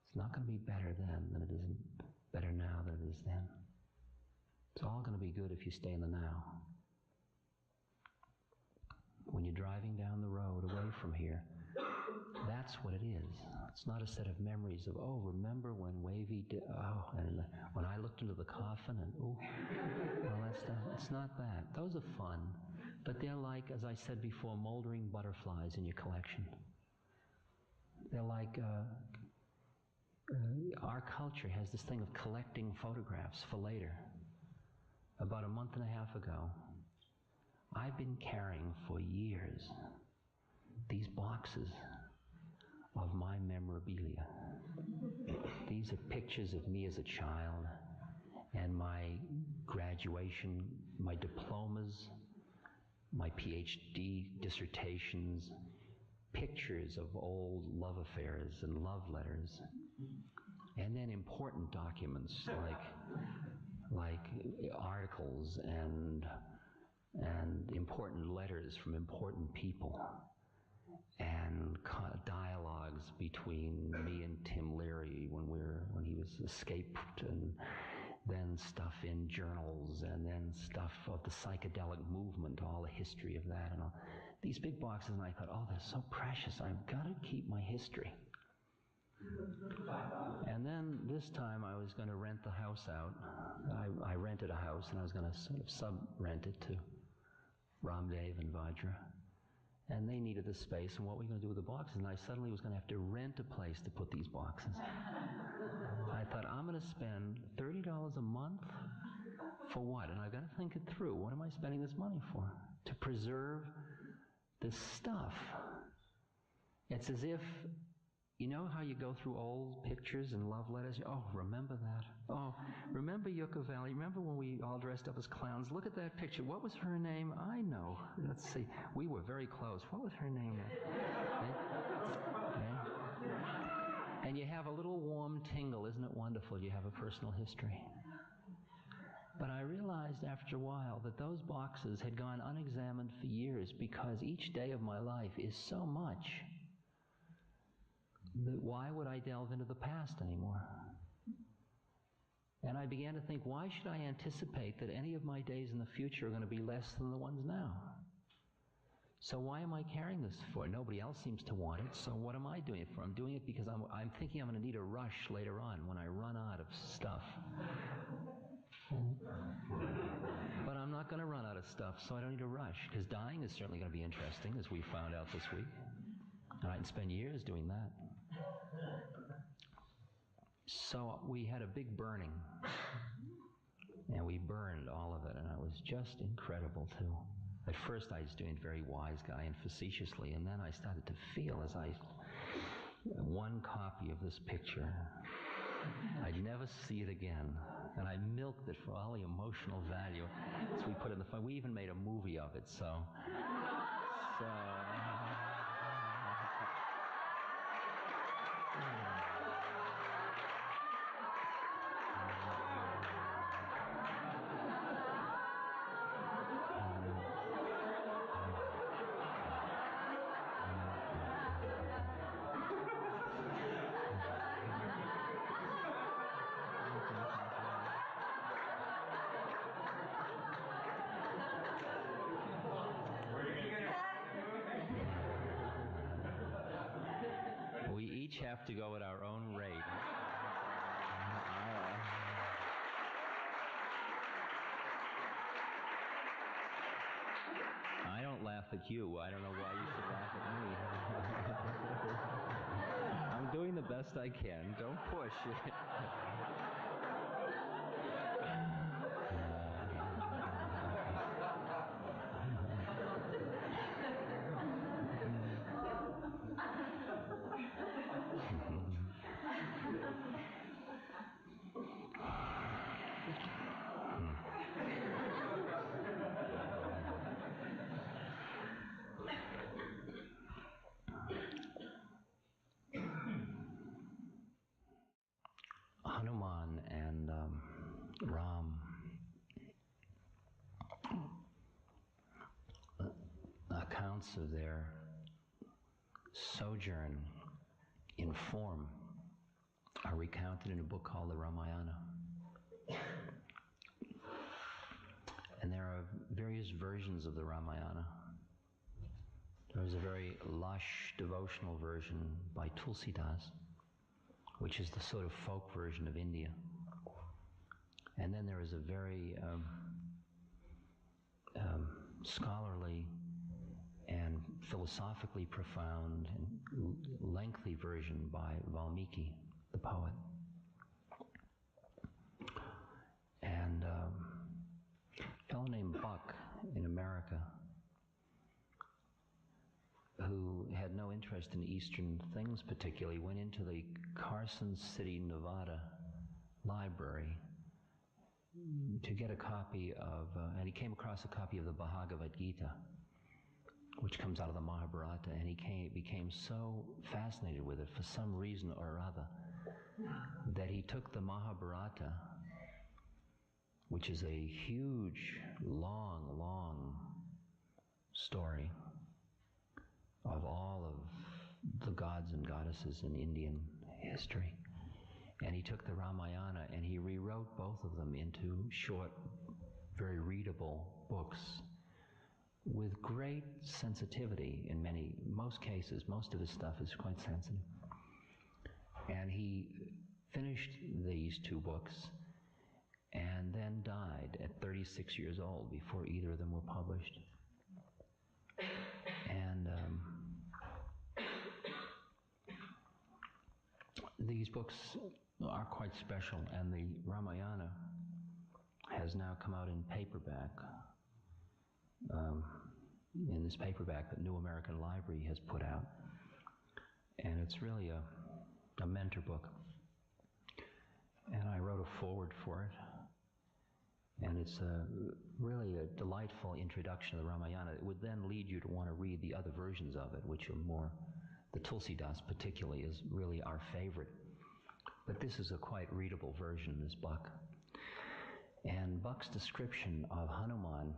It's not going to be better then than it isn't better now than it is then. It's all going to be good if you stay in the now. When you're driving down the road away from here, that's what it is. It's not a set of memories of, oh, remember when Wavy did, oh, and when I looked into the coffin and, oh, all that stuff. It's not that. Those are fun, but they're like, as I said before, moldering butterflies in your collection. They're like, our culture has this thing of collecting photographs for later. About a month and a half ago, I've been carrying for years these boxes of my memorabilia. These are pictures of me as a child and my graduation, my diplomas, my PhD dissertations, pictures of old love affairs and love letters, and then important documents like articles and important letters from important people, and dialogues between me and Tim Leary when he was escaped, and then stuff in journals, and then stuff of the psychedelic movement, all the history of that, and all these big boxes. And I thought, oh, they're so precious. I've got to keep my history. And then this time I was going to rent the house out. I rented a house, and I was going to sort of sub-rent it to Ramdev and Vajra. And they needed the space, and what were we going to do with the boxes? And I suddenly was going to have to rent a place to put these boxes. I thought, I'm going to spend $30 a month for what? And I've got to think it through. What am I spending this money for? To preserve this stuff. It's as if, you know how you go through old pictures and love letters? Oh, remember that. Oh, remember Yucca Valley? Remember when we all dressed up as clowns? Look at that picture. What was her name? I know. Let's see. We were very close. What was her name? And you have a little warm tingle. Isn't it wonderful? You have a personal history. But I realized after a while that those boxes had gone unexamined for years because each day of my life is so much that why would I delve into the past anymore? And I began to think, why should I anticipate that any of my days in the future are going to be less than the ones now? So why am I carrying this for? Nobody else seems to want it, so what am I doing it for? I'm doing it because I'm thinking I'm going to need a rush later on when I run out of stuff. But I'm not going to run out of stuff, so I don't need a rush, because dying is certainly going to be interesting, as we found out this week. And I can spend years doing that. So we had a big burning, and we burned all of it, and it was just incredible too. At first I was doing it very wise guy and facetiously, and then I started to feel as one copy of this picture, I'd never see it again, and I milked it for all the emotional value. So we put it in the fire. We even made a movie of it, so each have to go at our own rate. I don't laugh at you. I don't know why you should laugh at me. I'm doing the best I can. Don't push. Hanuman and Ram, accounts of their sojourn in form are recounted in a book called the Ramayana. And there are various versions of the Ramayana. There's a very lush devotional version by Tulsidas, which is the sort of folk version of India. And then there is a very scholarly and philosophically profound and lengthy version by Valmiki, the poet. And a fellow named Buck in America, who had no interest in Eastern things particularly, went into the Carson City, Nevada library to get a copy of, and he came across a copy of the Bhagavad Gita, which comes out of the Mahabharata, and he became so fascinated with it for some reason or other that he took the Mahabharata, which is a huge, long story of all of the gods and goddesses in Indian history. And he took the Ramayana and he rewrote both of them into short, very readable books with great sensitivity in most cases. Most of his stuff is quite sensitive. And he finished these two books and then died at 36 years old before either of them were published. And these books are quite special, and the Ramayana has now come out in paperback, in this paperback that New American Library has put out. And it's really a mentor book. And I wrote a foreword for it. And it's really a delightful introduction to the Ramayana. It would then lead you to want to read the other versions of it, which are more, the Tulsidas particularly is really our favorite. But this is a quite readable version, this Buck. And Buck's description of Hanuman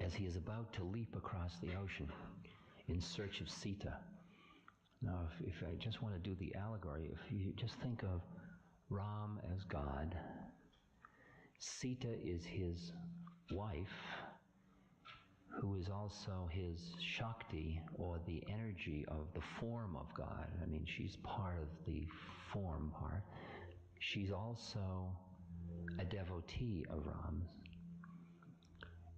as he is about to leap across the ocean in search of Sita. Now, if I just want to do the allegory, if you just think of Ram as God, Sita is his wife, who is also his Shakti, or the energy of the form of God. I mean, she's part of the form part. She's also a devotee of Ram's.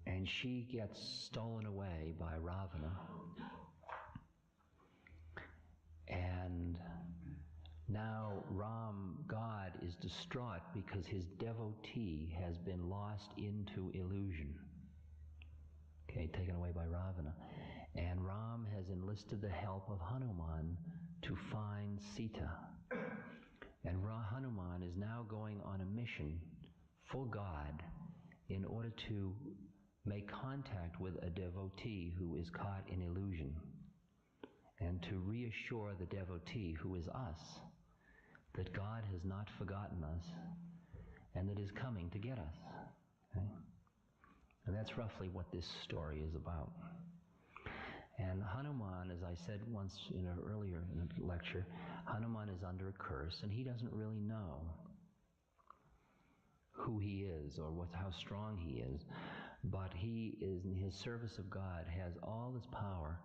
And she gets stolen away by Ravana. And now Ram, God, is distraught because his devotee has been lost into illusion. Okay, taken away by Ravana. And Ram has enlisted the help of Hanuman to find Sita. And Hanuman is now going on a mission for God in order to make contact with a devotee who is caught in illusion, and to reassure the devotee, who is us, that God has not forgotten us and that is coming to get us. Okay? And that's roughly what this story is about. And Hanuman, as I said once in an earlier lecture, Hanuman is under a curse, and he doesn't really know who he is or how strong he is, but he is in his service of God, has all this power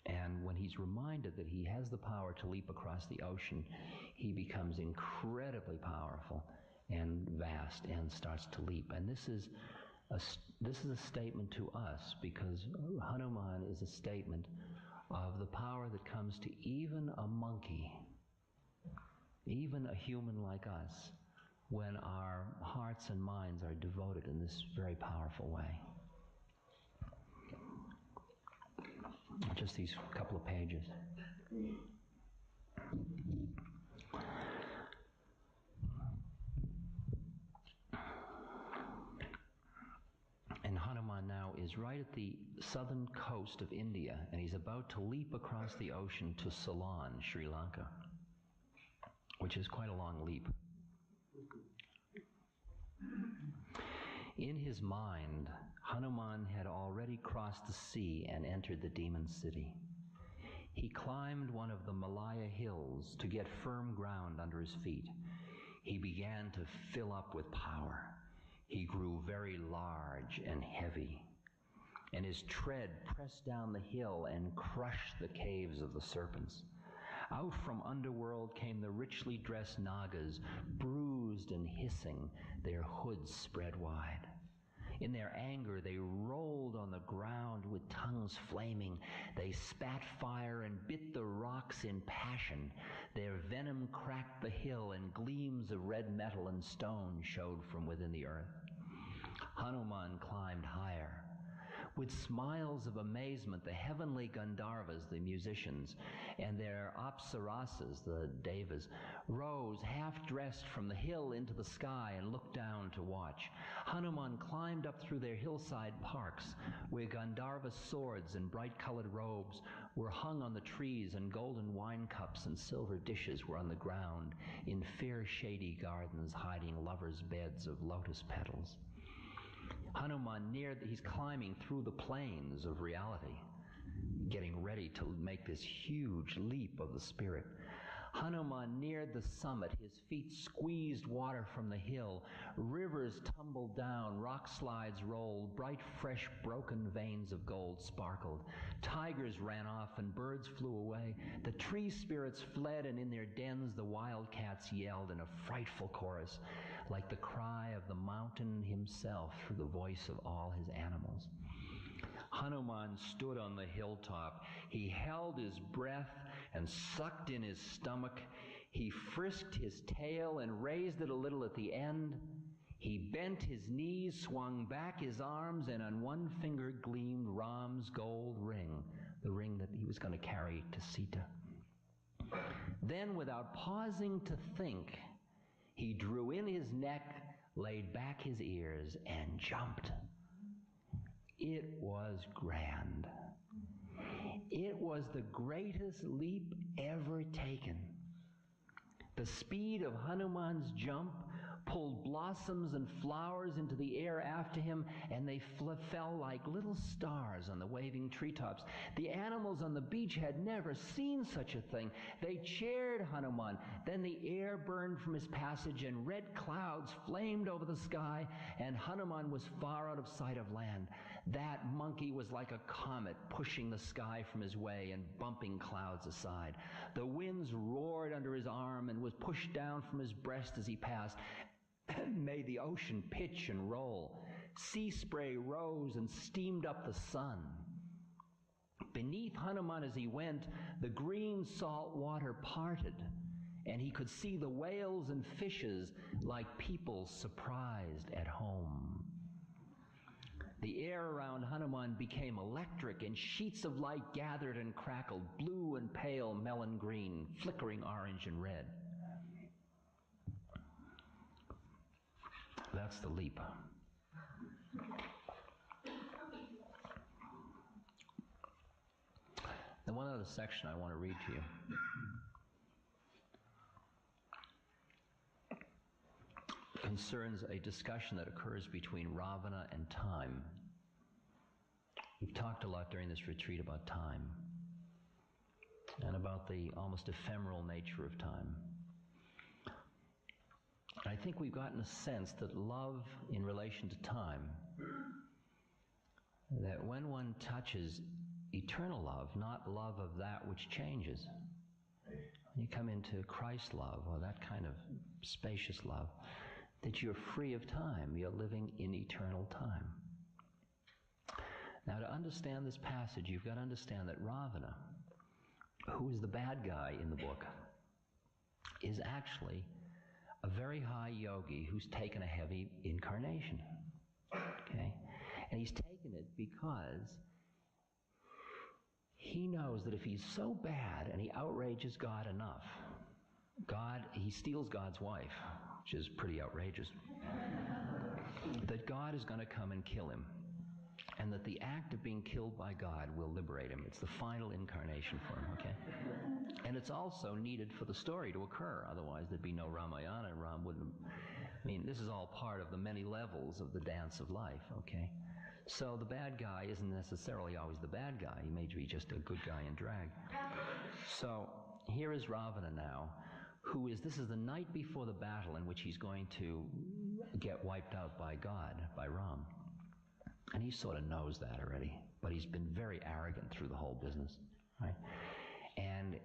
And when he's reminded that he has the power to leap across the ocean, he becomes incredibly powerful and vast and starts to leap. And this is a statement to us, because Hanuman is a statement of the power that comes to even a monkey, even a human like us, when our hearts and minds are devoted in this very powerful way. Just these couple of pages. And Hanuman now is right at the southern coast of India, and he's about to leap across the ocean to Ceylon, Sri Lanka, which is quite a long leap. In his mind, Hanuman had already crossed the sea and entered the demon city. He climbed one of the Malaya hills to get firm ground under his feet. He began to fill up with power. He grew very large and heavy, and his tread pressed down the hill and crushed the caves of the serpents. Out from underworld came the richly dressed Nagas, bruised and hissing, their hoods spread wide. In their anger, they rolled on the ground with tongues flaming. They spat fire and bit the rocks in passion. Their venom cracked the hill, and gleams of red metal and stone showed from within the earth. Hanuman climbed higher. With smiles of amazement, the heavenly Gandharvas, the musicians, and their apsarasas, the devas, rose half-dressed from the hill into the sky and looked down to watch. Hanuman climbed up through their hillside parks, where Gandharva swords and bright-colored robes were hung on the trees, and golden wine cups and silver dishes were on the ground in fair shady gardens hiding lovers' beds of lotus petals. Hanuman he's climbing through the plains of reality, getting ready to make this huge leap of the spirit. Hanuman neared the summit. His feet squeezed water from the hill. Rivers tumbled down, rock slides rolled, bright, fresh, broken veins of gold sparkled. Tigers ran off and birds flew away. The tree spirits fled, and in their dens the wildcats yelled in a frightful chorus, like the cry of the mountain himself through the voice of all his animals. Hanuman stood on the hilltop. He held his breath and sucked in his stomach. He frisked his tail and raised it a little at the end. He bent his knees, swung back his arms, and on one finger gleamed Ram's gold ring, the ring that he was going to carry to Sita. Then, without pausing to think, he drew in his neck, laid back his ears, and jumped. It was grand. It was the greatest leap ever taken. The speed of Hanuman's jump pulled blossoms and flowers into the air after him, and they fell like little stars on the waving treetops. The animals on the beach had never seen such a thing. They cheered Hanuman. Then the air burned from his passage, and red clouds flamed over the sky, and Hanuman was far out of sight of land. That monkey was like a comet, pushing the sky from his way and bumping clouds aside. The winds roared under his arm and was pushed down from his breast as he passed, and made the ocean pitch and roll. Sea spray rose and steamed up the sun. Beneath Hanuman as he went, the green salt water parted, and he could see the whales and fishes like people surprised at home. The air around Hanuman became electric, and sheets of light gathered and crackled, blue and pale melon green, flickering orange and red. That's the leap. The one other section I want to read to you concerns a discussion that occurs between Ravana and time. We've talked a lot during this retreat about time and about the almost ephemeral nature of time. I think we've gotten a sense that love in relation to time, that when one touches eternal love, not love of that which changes. You come into Christ's love, or that kind of spacious love, that you're free of time. You're living in eternal time. Now, to understand this passage, you've got to understand that Ravana, who is the bad guy in the book, is actually a very high yogi who's taken a heavy incarnation. Okay? And he's taken it because he knows that if he's so bad and he outrages God enough, he steals God's wife, which is pretty outrageous, that God is going to come and kill him. And that the act of being killed by God will liberate him. It's the final incarnation for him, okay? And it's also needed for the story to occur. Otherwise, there'd be no Ramayana, and Ram wouldn't... I mean, this is all part of the many levels of the dance of life, okay? So the bad guy isn't necessarily always the bad guy. He may be just a good guy in drag. So here is Ravana now, this is the night before the battle in which he's going to get wiped out by God, by Ram. And he sort of knows that already, but he's been very arrogant through the whole business, right? And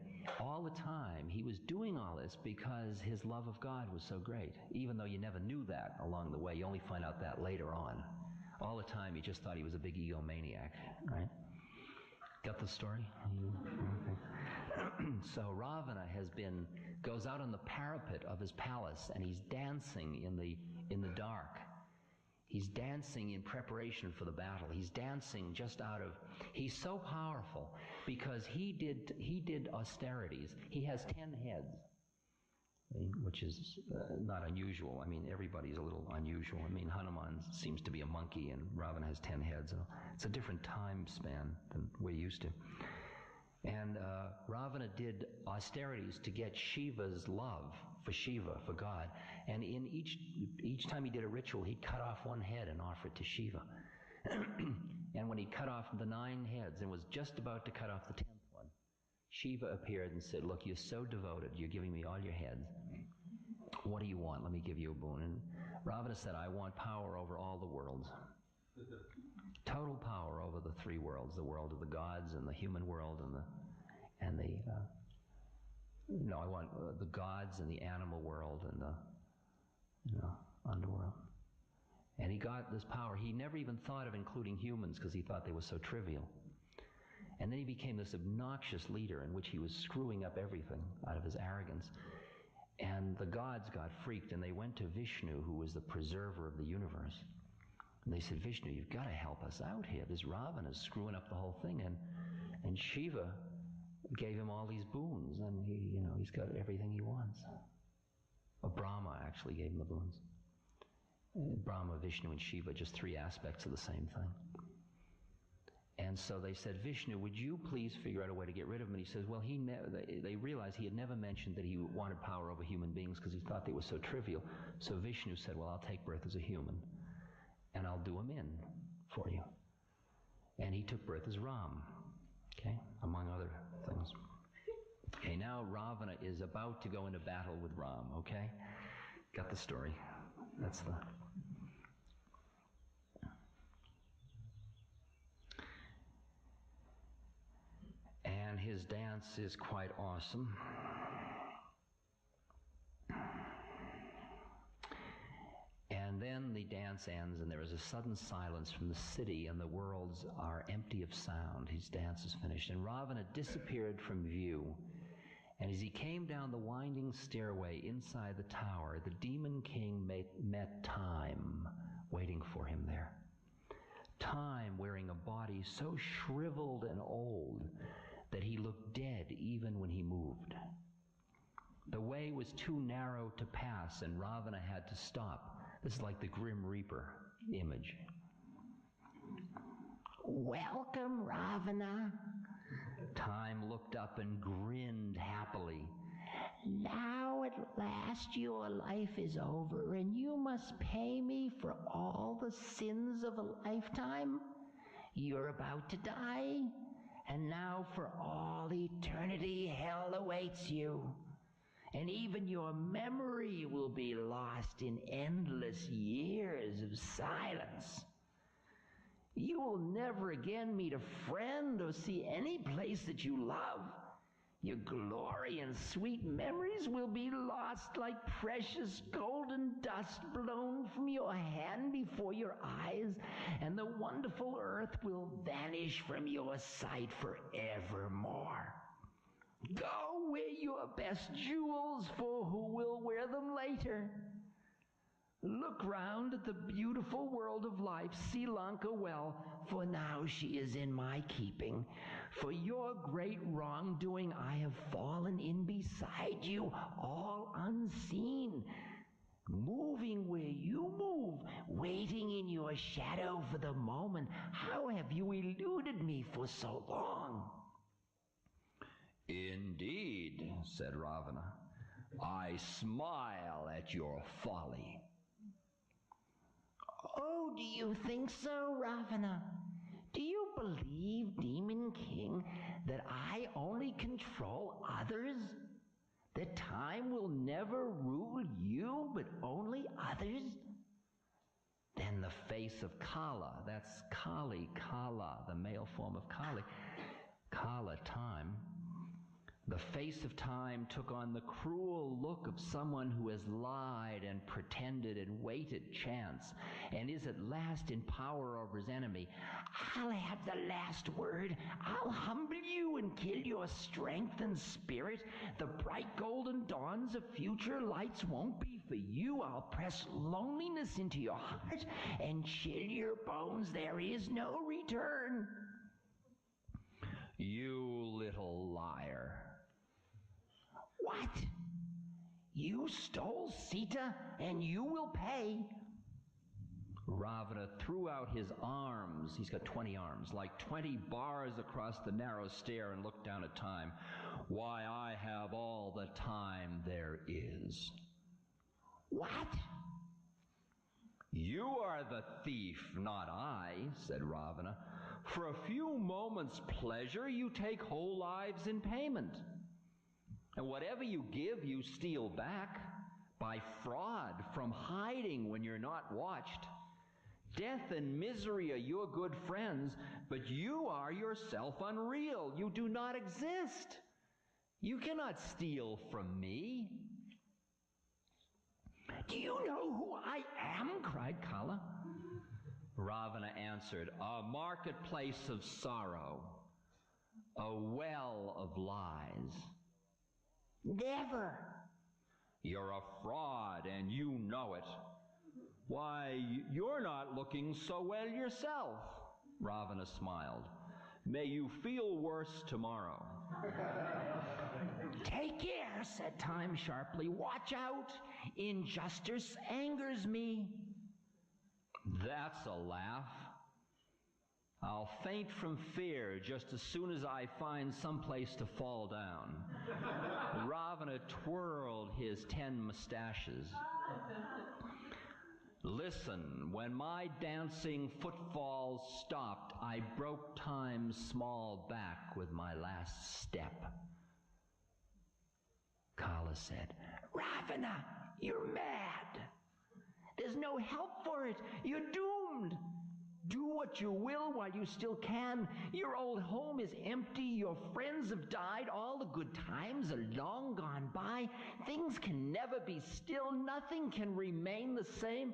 all the time, he was doing all this because his love of God was so great, even though you never knew that along the way. You only find out that later on. All the time, he just thought he was a big egomaniac, right? Got the story? Okay. So Ravana goes out on the parapet of his palace, and he's dancing in the dark. He's dancing in preparation for the battle. He's dancing he's so powerful because he did austerities. He has 10 heads, which is not unusual. I mean, everybody's a little unusual. I mean, Hanuman seems to be a monkey, and Ravana has 10 heads. So it's a different time span than we're used to. And Ravana did austerities to get Shiva's love for Shiva, for God. And in each time he did a ritual, he'd cut off one head and offer it to Shiva. And when he cut off the 9 heads and was just about to cut off the 10th one, Shiva appeared and said, "Look, you're so devoted. You're giving me all your heads. What do you want? Let me give you a boon." And Ravana said, "I want power over all the worlds. Total power over the 3 worlds, the world of the gods and the human world I want the gods and the animal world and the underworld." And he got this power. He never even thought of including humans because he thought they were so trivial. And then he became this obnoxious leader in which he was screwing up everything out of his arrogance. And the gods got freaked, and they went to Vishnu, who was the preserver of the universe. And they said, "Vishnu, you've got to help us out here. This Ravana is screwing up the whole thing." And Shiva gave him all these boons, and he's got everything he wants. Or Brahma actually gave him the boons. Brahma, Vishnu, and Shiva, just 3 aspects of the same thing. And so they said, "Vishnu, would you please figure out a way to get rid of him?" And he says, well, they realized he had never mentioned that he wanted power over human beings because he thought they were so trivial. So Vishnu said, "Well, I'll take birth as a human, and I'll do him in for you." And he took birth as Ram, okay, among other things. Okay, now Ravana is about to go into battle with Ram, okay? Got the story. That's the... And his dance is quite awesome. And then the dance ends, and there is a sudden silence from the city, and the worlds are empty of sound. His dance is finished, and Ravana disappeared from view. And as he came down the winding stairway inside the tower, the demon king met Time waiting for him there. Time wearing a body so shriveled and old that he looked dead even when he moved. The way was too narrow to pass, and Ravana had to stop. This is like the Grim Reaper image. "Welcome, Ravana." Time looked up and grinned happily. "Now at last your life is over, and you must pay me for all the sins of a lifetime. You're about to die, and now for all eternity hell awaits you. And even your memory will be lost in endless years of silence. You will never again meet a friend or see any place that you love. Your glory and sweet memories will be lost like precious golden dust blown from your hand before your eyes, and the wonderful earth will vanish from your sight forevermore. Go wear your best jewels, for who will wear them later? Look round at the beautiful world of life, see Lanka well, for now she is in my keeping. For your great wrongdoing I have fallen in beside you, all unseen, moving where you move, waiting in your shadow for the moment. How have you eluded me for so long? Indeed, said Ravana, I smile at your folly. Oh, do you think so, Ravana? Do you believe, Demon King, that I only control others? That time will never rule you, but only others? Then the face of Kala, that's Kali, Kala, the male form of Kali, Kala, time. The face of time took on the cruel look of someone who has lied and pretended and waited chance, and is at last in power over his enemy. I'll have the last word. I'll humble you and kill your strength and spirit. The bright golden dawns of future lights won't be for you. I'll press loneliness into your heart and chill your bones. There is no return. You little liar. What? You stole Sita, and you will pay. Ravana threw out his arms. He's got 20 arms, like 20 bars across the narrow stair, and looked down at time. Why, I have all the time there is. What? You are the thief, not I, said Ravana. For a few moments' pleasure, you take whole lives in payment. And whatever you give, you steal back by fraud, from hiding when you're not watched. Death and misery are your good friends, but you are yourself unreal. You do not exist. You cannot steal from me. Do you know who I am? Cried Kala. Ravana answered, a marketplace of sorrow, a well of lies. Never. You're a fraud, and you know it. Why, you're not looking so well yourself. Ravana smiled. May you feel worse tomorrow. Take care, said Time sharply. Watch out. Injustice angers me. That's a laugh. I'll faint from fear just as soon as I find some place to fall down. Ravana twirled his 10 mustaches. Listen, when my dancing footfalls stopped, I broke Time's small back with my last step. Kala said, Ravana, you're mad. There's no help for it. You're doomed. Do what you will while you still can. Your old home is empty. Your friends have died. All the good times are long gone by. Things can never be still. Nothing can remain the same.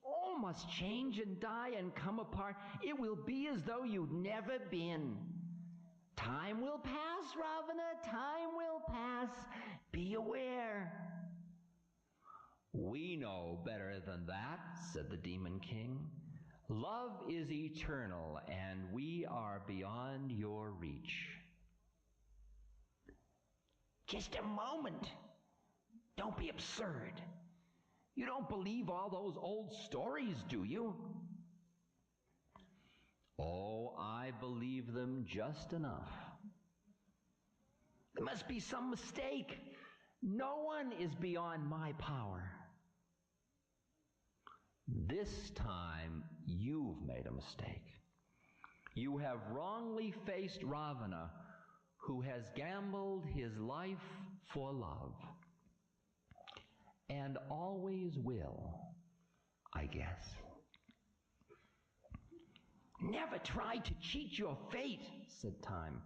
All must change and die and come apart. It will be as though you'd never been. Time will pass, Ravana. Time will pass. Be aware. We know better than that, said the Demon King. Love is eternal, and we are beyond your reach. Just a moment. Don't be absurd. You don't believe all those old stories, do you? Oh, I believe them just enough. There must be some mistake. No one is beyond my power. This time, you've made a mistake. You have wrongly faced Ravana, who has gambled his life for love. And always will, I guess. Never try to cheat your fate, said Time.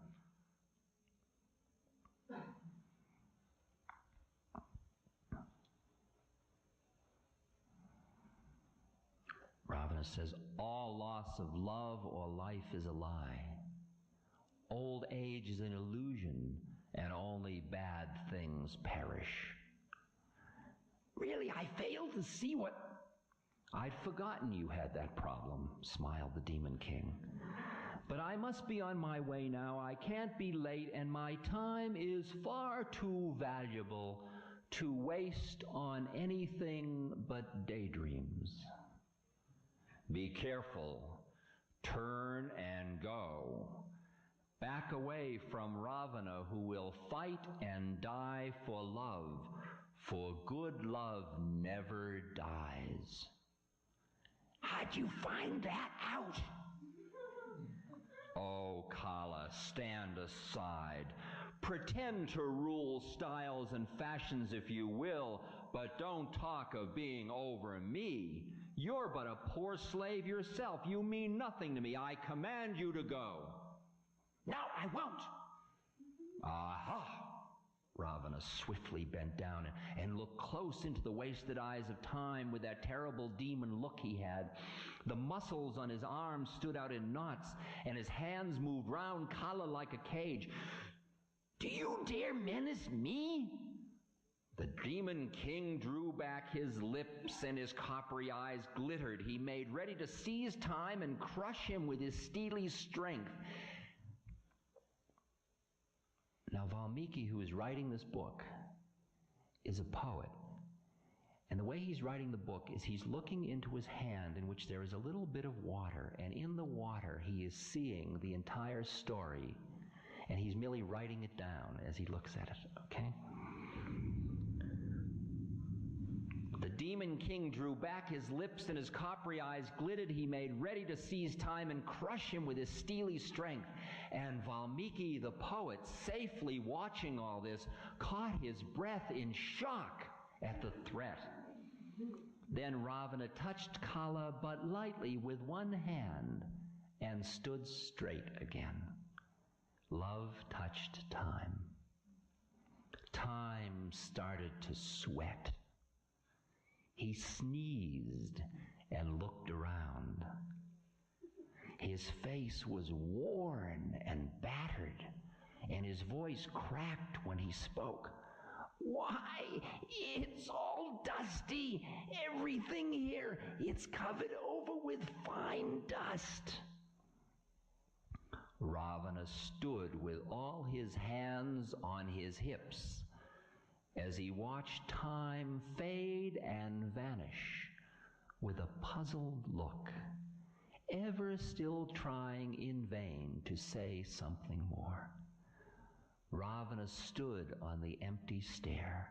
Ravana says, all loss of love or life is a lie. Old age is an illusion, and only bad things perish. Really, I fail to see what... I'd forgotten you had that problem, smiled the Demon King. But I must be on my way now. I can't be late, and my time is far too valuable to waste on anything but daydreams. Be careful. Turn and go. Back away from Ravana, who will fight and die for love, for good love never dies. How'd you find that out? Oh, Kala, stand aside. Pretend to rule styles and fashions if you will, but don't talk of being over me. You're but a poor slave yourself. You mean nothing to me. I command you to go. No, I won't. Aha! Ravana swiftly bent down and looked close into the wasted eyes of Time with that terrible demon look he had. The muscles on his arms stood out in knots, and his hands moved round Kala like a cage. Do you dare menace me? The Demon King drew back his lips, and his coppery eyes glittered. He made ready to seize Time and crush him with his steely strength. Now, Valmiki, who is writing this book, is a poet. And the way he's writing the book is he's looking into his hand in which there is a little bit of water, and in the water he is seeing the entire story, and he's merely writing it down as he looks at it, okay? The Demon King drew back his lips, and his coppery eyes glittered. He made ready to seize Time and crush him with his steely strength. And Valmiki, the poet, safely watching all this, caught his breath in shock at the threat. Then Ravana touched Kala but lightly with one hand and stood straight again. Love touched Time. Time started to sweat. He sneezed and looked around. His face was worn and battered, and his voice cracked when he spoke. Why, it's all dusty. Everything here, it's covered over with fine dust. Ravana stood with all his hands on his hips as he watched Time fade and vanish with a puzzled look, ever still trying in vain to say something more. Ravana stood on the empty stair.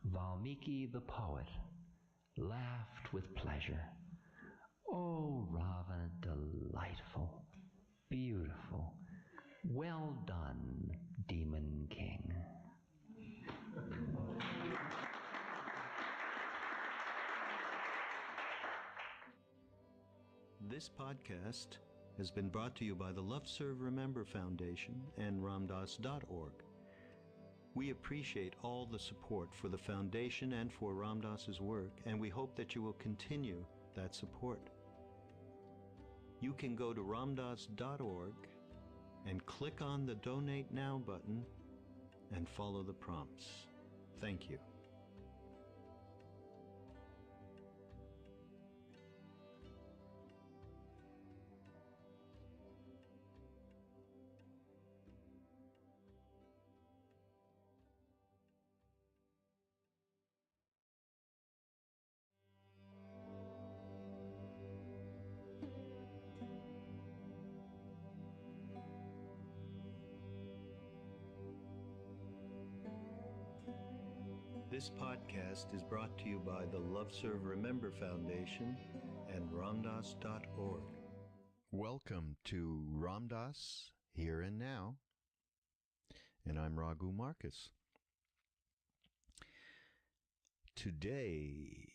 Valmiki the poet laughed with pleasure. Oh, Ravana, delightful, beautiful, well done, Demon King. This podcast has been brought to you by the Love Serve Remember Foundation and ramdas.org. We appreciate all the support for the foundation and for Ram Dass's work, and we hope that you will continue that support. You can go to ramdas.org and click on the Donate Now button and follow the prompts. Thank you. This podcast is brought to you by the Love Serve Remember Foundation and ramdas.org. Welcome to Ram Dass Here and Now, and I'm Raghu Marcus. Today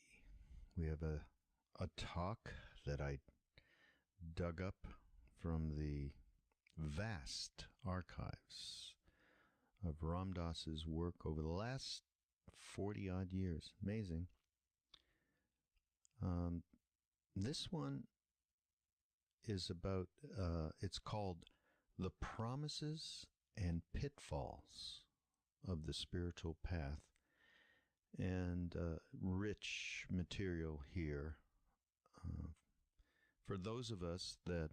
we have a talk that I dug up from the vast archives of Ram Dass's work over the last 40-odd years. Amazing. This one is about, it's called The Promises and Pitfalls of the Spiritual Path. And rich material here for those of us that,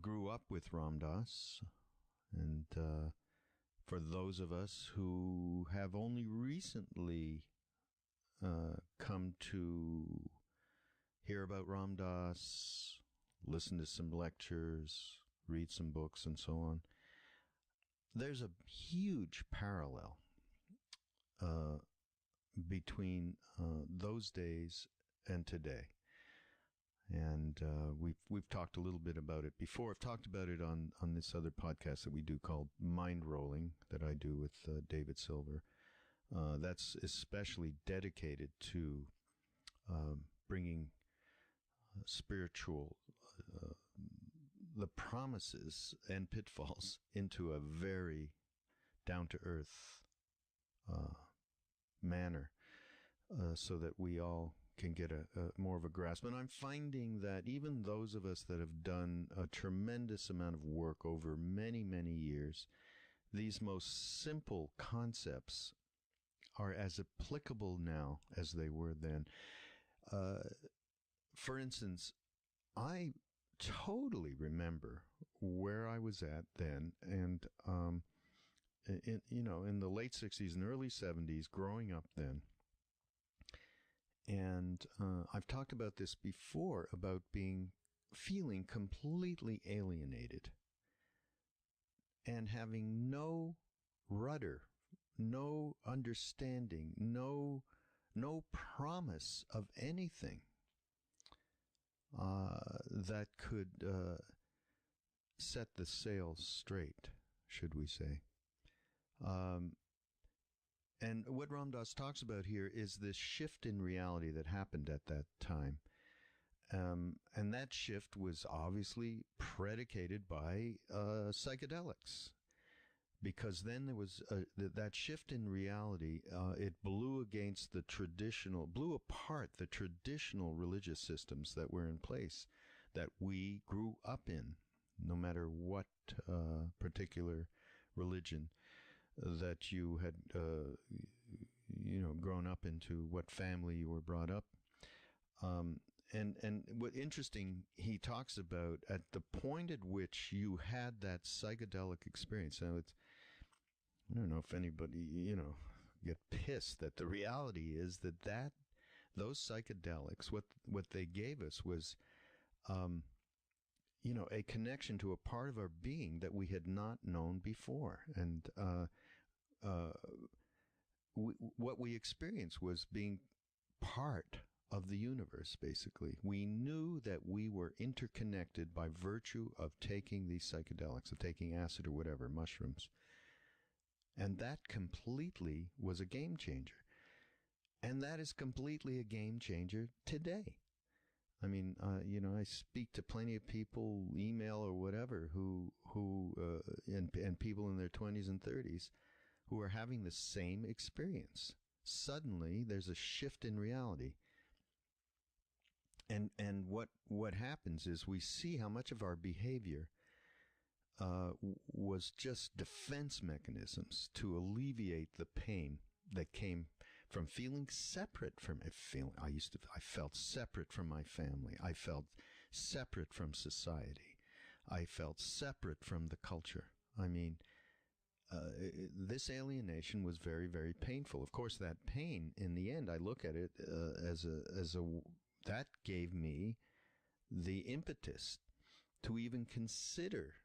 grew up with Ram Dass, and for those of us who have only recently come to hear about Ram Dass, listen to some lectures, read some books, and so on. There's a huge parallel between those days and today. And we've talked a little bit about it before. I've talked about it on this other podcast that we do called Mind Rolling, that I do with David Silver. That's especially dedicated to bringing spiritual, the promises and pitfalls into a very down-to-earth manner, so that we all can get a more of a grasp. And I'm finding that even those of us that have done a tremendous amount of work over many, many years, these most simple concepts are as applicable now as they were then. For instance, I totally remember where I was at then, and in the late 60s and early 70s, growing up then. And I've talked about this before, about feeling completely alienated and having no rudder, no understanding, no promise of anything that could set the sails straight, should we say. And what Ram Dass talks about here is this shift in reality that happened at that time. And that shift was obviously predicated by psychedelics. Because then there was that shift in reality, it blew apart the traditional religious systems that were in place, that we grew up in, no matter what particular religion that you had, grown up into, what family you were brought up. And what interesting, he talks about at the point at which you had that psychedelic experience. Now, I don't know if anybody, get pissed that the reality is that those psychedelics, what they gave us was, a connection to a part of our being that we had not known before. And what we experienced was being part of the universe, basically. We knew that we were interconnected by virtue of taking these psychedelics, of taking acid or whatever, mushrooms. And that completely was a game changer. And that is completely a game changer today. I mean, I speak to plenty of people, email or whatever, and people in their 20s and 30s who are having the same experience. Suddenly, there's a shift in reality. And what happens is we see how much of our behavior was just defense mechanisms to alleviate the pain that came from feeling separate from it. I felt separate from my family. I felt separate from society. I felt separate from the culture. I mean, this alienation was very, very painful. Of course, that pain, in the end, I look at it that gave me the impetus to even consider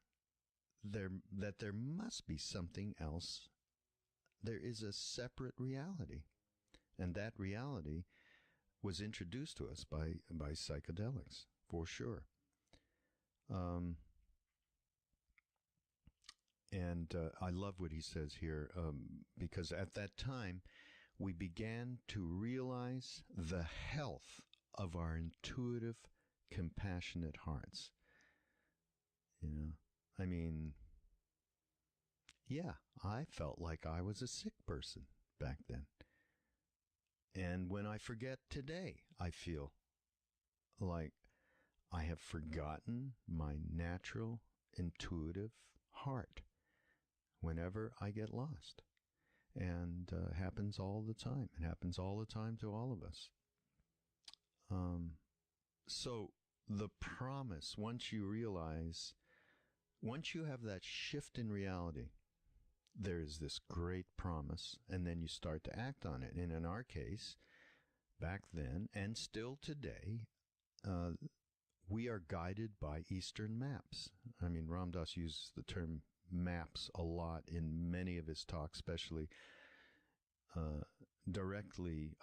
that there must be something else. There is a separate reality. And that reality was introduced to us by psychedelics, for sure. And I love what he says here, because at that time, we began to realize the health of our intuitive, compassionate hearts. You know, I mean, yeah, I felt like I was a sick person back then. And when I forget today, I feel like I have forgotten my natural, intuitive heart whenever I get lost. And it happens all the time. It happens all the time to all of us. So the promise, once you have that shift in reality, there is this great promise, and then you start to act on it. And in our case, back then, and still today, we are guided by Eastern maps. I mean, Ram Dass uses the term maps a lot in many of his talks, especially directly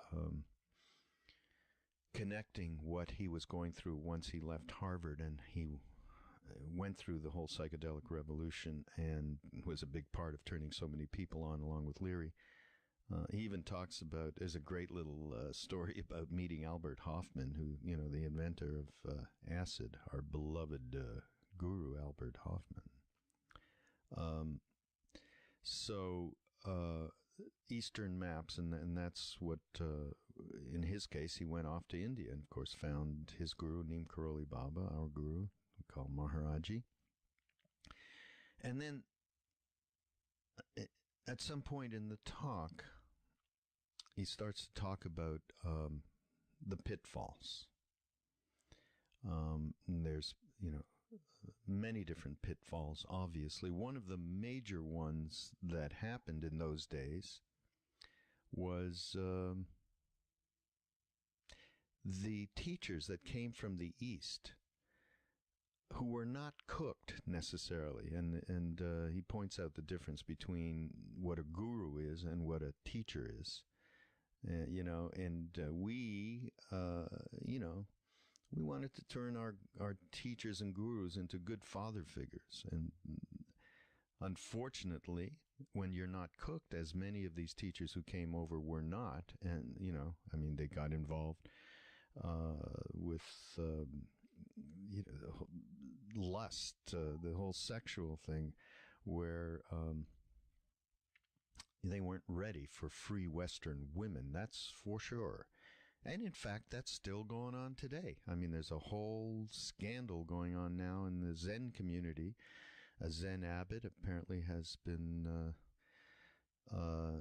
connecting what he was going through once he left Harvard, and he went through the whole psychedelic revolution and was a big part of turning so many people on, along with Leary. He even talks about, there's a great little story about meeting Albert Hofmann, who, you know, the inventor of acid, our beloved guru, Albert Hofmann. So Eastern maps, and that's what, in his case, he went off to India and, of course, found his guru, Neem Karoli Baba, our guru, we call Maharaji. And then at some point in the talk, he starts to talk about the pitfalls. And there's, you know, many different pitfalls, obviously. One of the major ones that happened in those days was the teachers that came from the East, who were not cooked necessarily. And he points out the difference between what a guru is and what a teacher is. You know, and we wanted to turn our teachers and gurus into good father figures. And unfortunately, when you're not cooked, as many of these teachers who came over were not, and, you know, I mean, they got involved with, you know, the whole lust, the whole sexual thing, where they weren't ready for free Western women, that's for sure. And in fact, that's still going on today. I mean, there's a whole scandal going on now in the Zen community. A Zen abbot apparently has been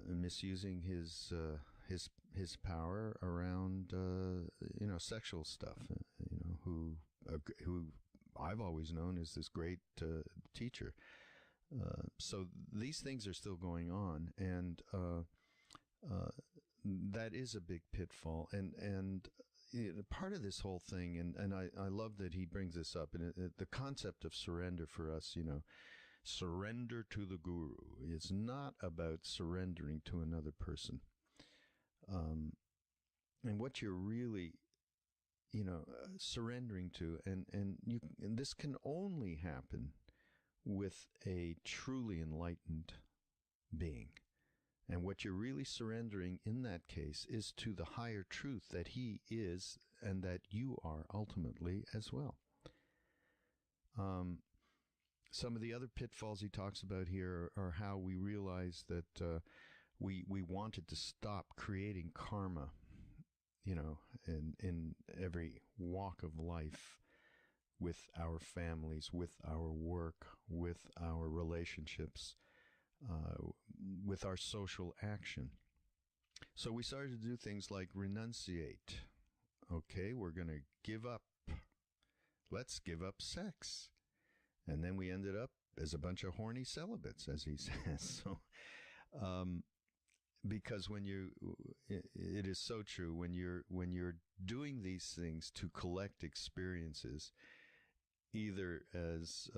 misusing his power around you know, sexual stuff. You know, who I've always known as this great teacher. So these things are still going on, and that is a big pitfall. And you know, part of this whole thing, and I love that he brings this up, and the concept of surrender for us, you know, surrender to the guru is not about surrendering to another person. And what you're really, you know, surrendering to, and this can only happen with a truly enlightened being. And what you're really surrendering in that case is to the higher truth that he is and that you are ultimately as well. Some of the other pitfalls he talks about here are how we realize that we wanted to stop creating karma, you know, in every walk of life, with our families, with our work, with our relationships, with our social action. So we started to do things like renunciate. Okay, we're going to give up. Let's give up sex. And then we ended up as a bunch of horny celibates, as he says. So, because it is so true, when you're doing these things to collect experiences, either as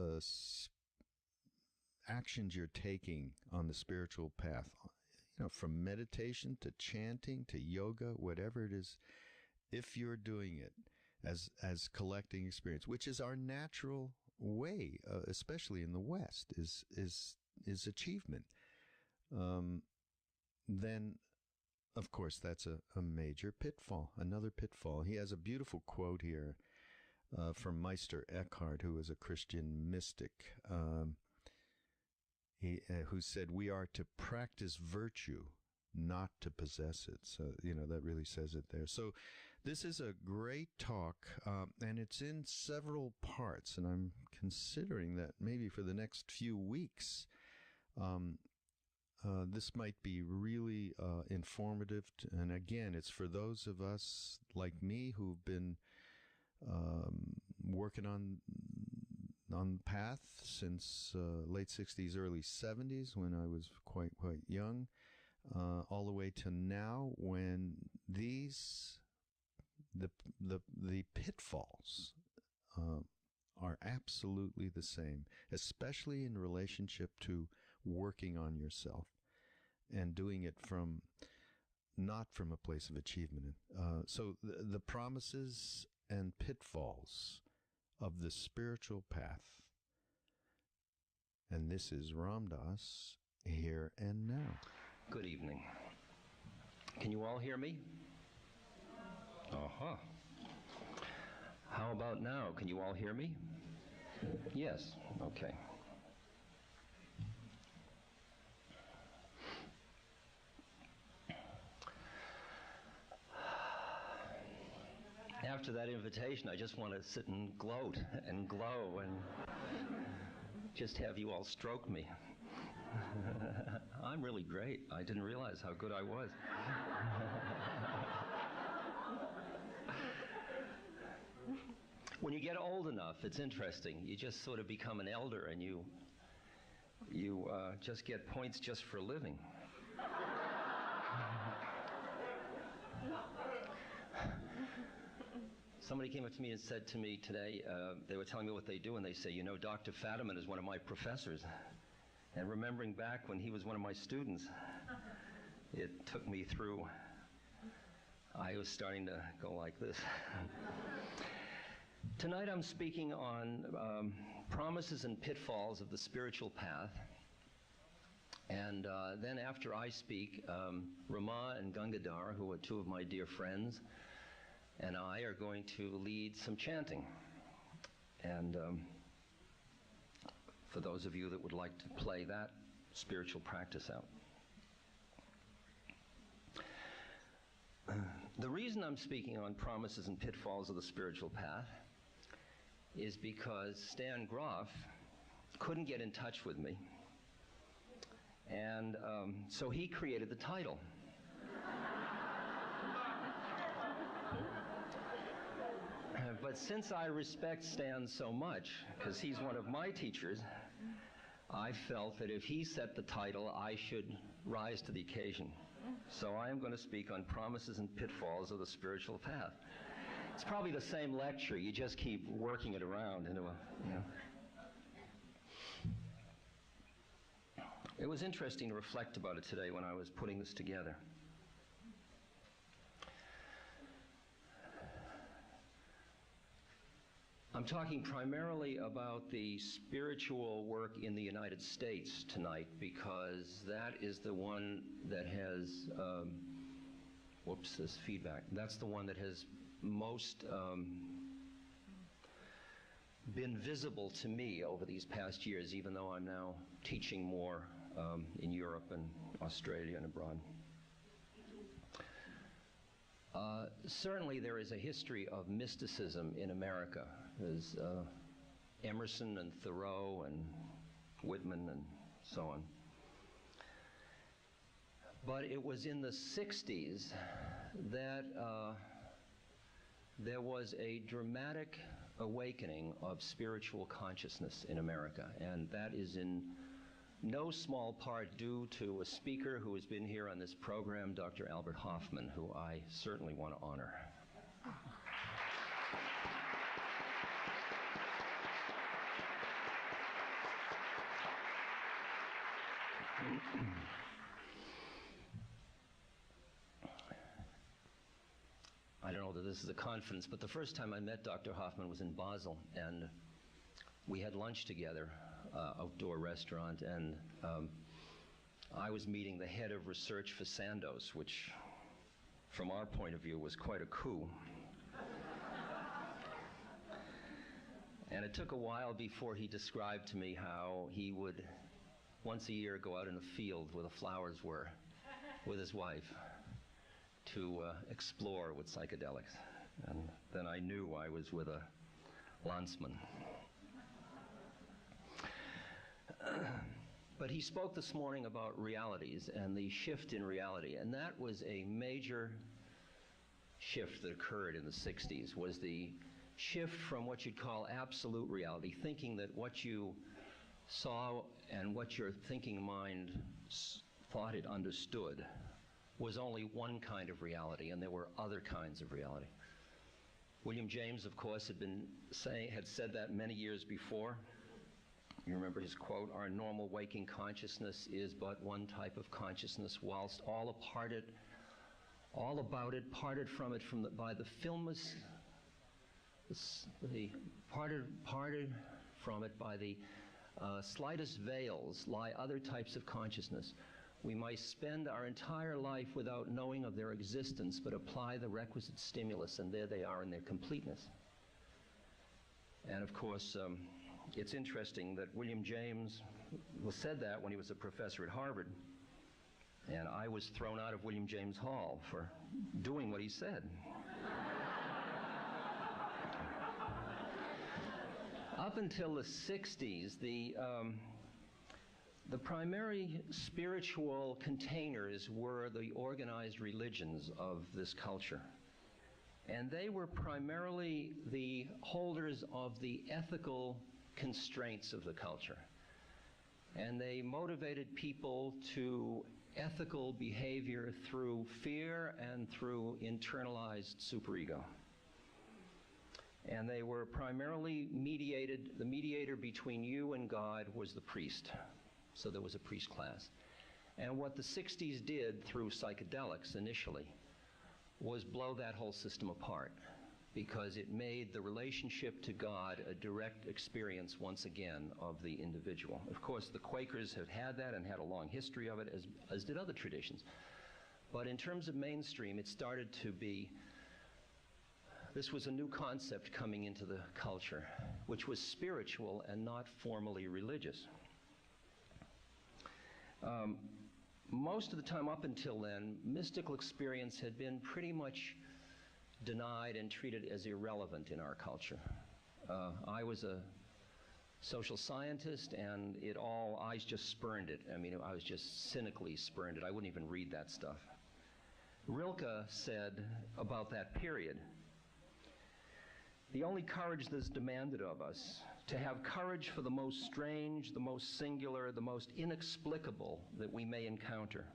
actions you're taking on the spiritual path, you know, from meditation to chanting to yoga, whatever it is, if you're doing it as collecting experience, which is our natural way, especially in the West, is achievement, then of course, that's a major pitfall, another pitfall. He has a beautiful quote here from Meister Eckhart, who was a Christian mystic, who said, "We are to practice virtue, not to possess it." So, that really says it there. So this is a great talk, and it's in several parts, and I'm considering that maybe for the next few weeks, this might be really informative. And again, it's for those of us like me who've been working on path since late 60s, early 70s, when I was quite young, all the way to now, when the pitfalls are absolutely the same, especially in relationship to working on yourself and doing it not from a place of achievement. So the promises and pitfalls of the spiritual path. And this is Ram Dass, Here and Now. Good evening. Can you all hear me? Uh-huh. How about now? Can you all hear me? Yes. Okay. After that invitation, I just want to sit and gloat and glow and just have you all stroke me. I'm really great. I didn't realize how good I was. When you get old enough, it's interesting. You just sort of become an elder, and you just get points just for living. Somebody came up to me and said to me today, they were telling me what they do, and they say, Dr. Fadiman is one of my professors. And remembering back when he was one of my students, it took me through. I was starting to go like this. Tonight I'm speaking on promises and pitfalls of the spiritual path. And then after I speak, Rama and Gangadhar, who are two of my dear friends, and I are going to lead some chanting. And for those of you that would like to play that spiritual practice out. The reason I'm speaking on promises and pitfalls of the spiritual path is because Stan Groff couldn't get in touch with me. And so he created the title. But since I respect Stan so much, because he's one of my teachers, I felt that if he set the title, I should rise to the occasion. So I am going to speak on promises and pitfalls of the spiritual path. It's probably the same lecture, you just keep working it around into a, It was interesting to reflect about it today when I was putting this together. I'm talking primarily about the spiritual work in the United States tonight, because that is the one that has, this feedback. That's the one that has most been visible to me over these past years, even though I'm now teaching more in Europe and Australia and abroad. Certainly there is a history of mysticism in America. There's Emerson and Thoreau and Whitman and so on. But it was in the 60s that there was a dramatic awakening of spiritual consciousness in America, and that is in no small part due to a speaker who has been here on this program, Dr. Albert Hoffman, who I certainly want to honor. I don't know that this is a confidence, but the first time I met Dr. Hoffman was in Basel, and we had lunch together, outdoor restaurant, and I was meeting the head of research for Sandoz, which from our point of view, was quite a coup. And it took a while before he described to me how he would once a year go out in a field where the flowers were with his wife to explore with psychedelics. And then I knew I was with a landsman. But he spoke this morning about realities and the shift in reality, and that was a major shift that occurred in the 60s, was the shift from what you'd call absolute reality, thinking that what you saw and what your thinking mind thought it understood was only one kind of reality, and there were other kinds of reality. William James, of course, had said that many years before. You remember his quote, "Our normal waking consciousness is but one type of consciousness, whilst all about it, parted from it by the filmus, parted from it by the slightest veils lie other types of consciousness. We might spend our entire life without knowing of their existence, but apply the requisite stimulus, and there they are in their completeness." And of course, it's interesting that William James said that when he was a professor at Harvard, and I was thrown out of William James Hall for doing what he said. Up until the 60s, the primary spiritual containers were the organized religions of this culture. And they were primarily the holders of the ethical constraints of the culture. And they motivated people to ethical behavior through fear and through internalized superego. And they were primarily the mediator between you and God was the priest. So there was a priest class. And what the 60s did through psychedelics initially was blow that whole system apart, because it made the relationship to God a direct experience once again of the individual. Of course, the Quakers had that and had a long history of it, as did other traditions. But in terms of mainstream, it started to be, this was a new concept coming into the culture, which was spiritual and not formally religious. Most of the time up until then, mystical experience had been pretty much denied and treated as irrelevant in our culture. I was a social scientist, and I just spurned it. I mean, I was just cynically spurned it. I wouldn't even read that stuff. Rilke said about that period, "The only courage that's demanded of us, to have courage for the most strange, the most singular, the most inexplicable that we may encounter.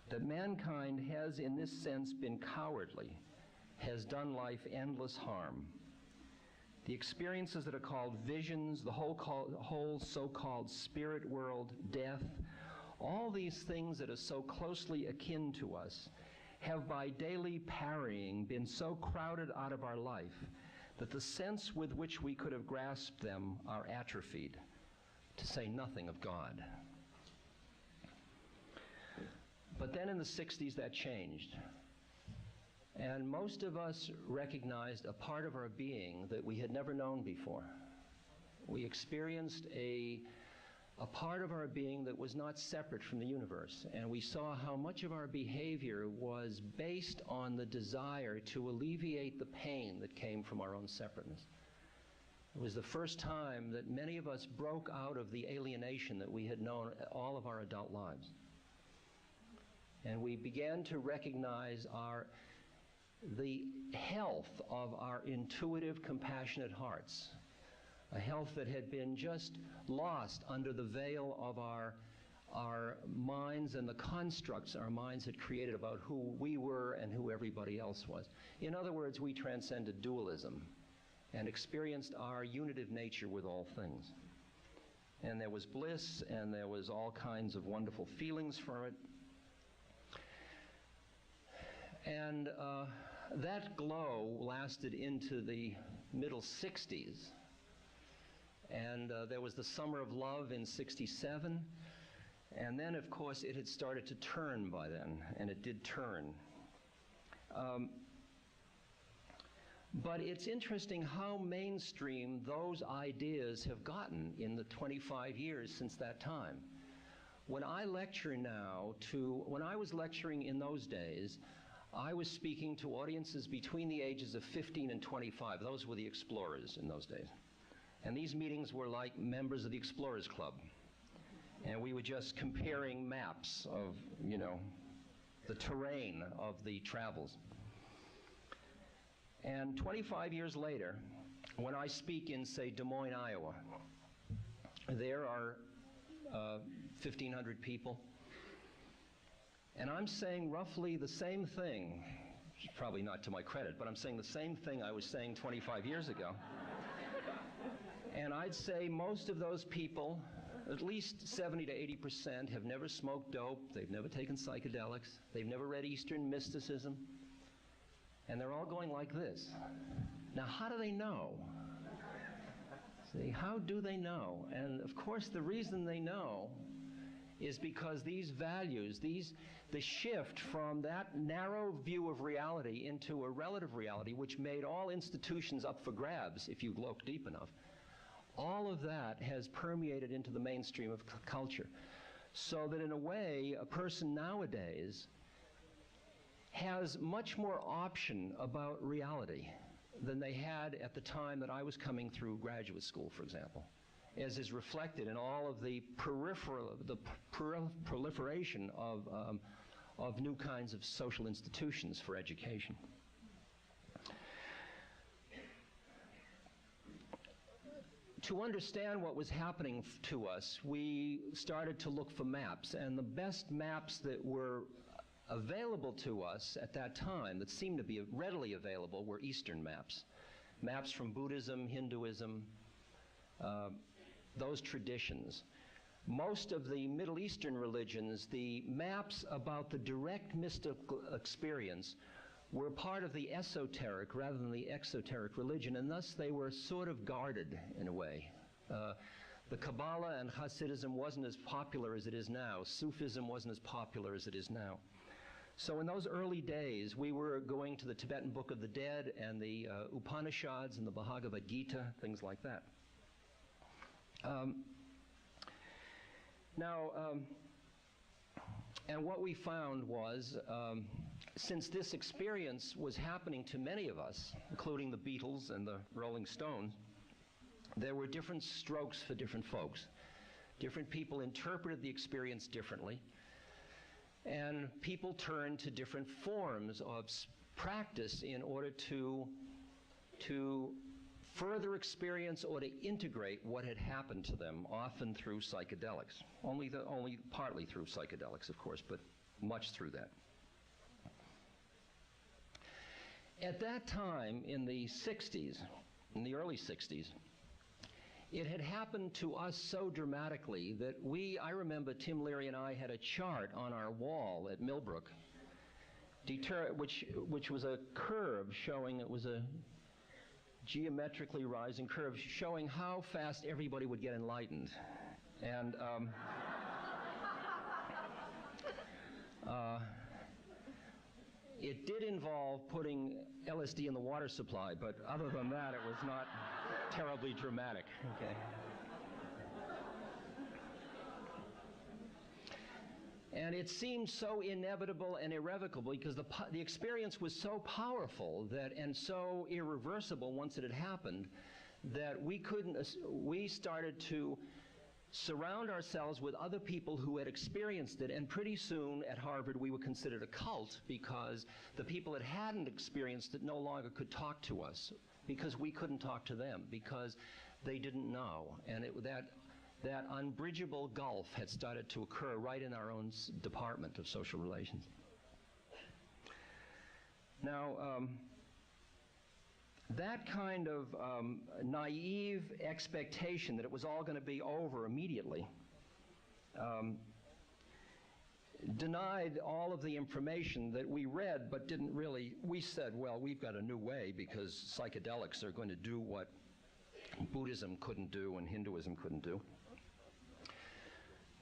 That mankind has in this sense been cowardly, has done life endless harm. The experiences that are called visions, the whole so-called spirit world, death, all these things that are so closely akin to us, have by daily parrying been so crowded out of our life that the sense with which we could have grasped them are atrophied, to say nothing of God." But then in the 60s that changed. And most of us recognized a part of our being that we had never known before. We experienced a part of our being that was not separate from the universe, and we saw how much of our behavior was based on the desire to alleviate the pain that came from our own separateness. It was the first time that many of us broke out of the alienation that we had known all of our adult lives. And we began to recognize the health of our intuitive, compassionate hearts, a health that had been just lost under the veil of our minds and the constructs our minds had created about who we were and who everybody else was. In other words, we transcended dualism and experienced our unitive nature with all things. And there was bliss, and there was all kinds of wonderful feelings from it. And that glow lasted into the middle 60s. And there was the Summer of Love in 67. And then, of course, it had started to turn by then, and it did turn. But it's interesting how mainstream those ideas have gotten in the 25 years since that time. When I lecture now when I was lecturing in those days, I was speaking to audiences between the ages of 15 and 25. Those were the explorers in those days. And these meetings were like members of the Explorers Club. And we were just comparing maps of, the terrain of the travels. And 25 years later, when I speak in, say, Des Moines, Iowa, there are 1,500 people. And I'm saying roughly the same thing, probably not to my credit, but I'm saying the same thing I was saying 25 years ago. And I'd say most of those people, at least 70 to 80%, have never smoked dope, they've never taken psychedelics, they've never read Eastern mysticism, and they're all going like this. Now, how do they know? See, how do they know? And of course, the reason they know is because these values, the shift from that narrow view of reality into a relative reality, which made all institutions up for grabs if you look deep enough, all of that has permeated into the mainstream of culture. So that in a way, a person nowadays has much more option about reality than they had at the time that I was coming through graduate school, for example, as is reflected in all of the proliferation of new kinds of social institutions for education. To understand what was happening to us, we started to look for maps, and the best maps that were available to us at that time, that seemed to be readily available, were Eastern maps. Maps from Buddhism, Hinduism, those traditions. Most of the Middle Eastern religions, the maps about the direct mystical experience were part of the esoteric rather than the exoteric religion, and thus they were sort of guarded in a way. The Kabbalah and Hasidism wasn't as popular as it is now. Sufism wasn't as popular as it is now. So in those early days, we were going to the Tibetan Book of the Dead and the Upanishads and the Bhagavad Gita, things like that. And what we found was, since this experience was happening to many of us, including the Beatles and the Rolling Stones, there were different strokes for different folks. Different people interpreted the experience differently, and people turned to different forms of practice in order to further experience or to integrate what had happened to them, often through psychedelics. Only partly through psychedelics, of course, but much through that. At that time, in the 60s, in the early 60s, it had happened to us so dramatically that I remember Tim Leary and I had a chart on our wall at Millbrook, which was a curve showing, it was a geometrically rising curve showing how fast everybody would get enlightened. And it did involve putting LSD in the water supply, but other than that, it was not terribly dramatic. Okay. And it seemed so inevitable and irrevocable because the experience was so powerful and so irreversible once it had happened that we started to surround ourselves with other people who had experienced it, and pretty soon at Harvard we were considered a cult because the people that hadn't experienced it no longer could talk to us because we couldn't talk to them because they didn't know. And that unbridgeable gulf had started to occur right in our own department of social relations. Now, that kind of naive expectation that it was all going to be over immediately denied all of the information that we read but didn't really. We said, well, we've got a new way because psychedelics are going to do what Buddhism couldn't do and Hinduism couldn't do.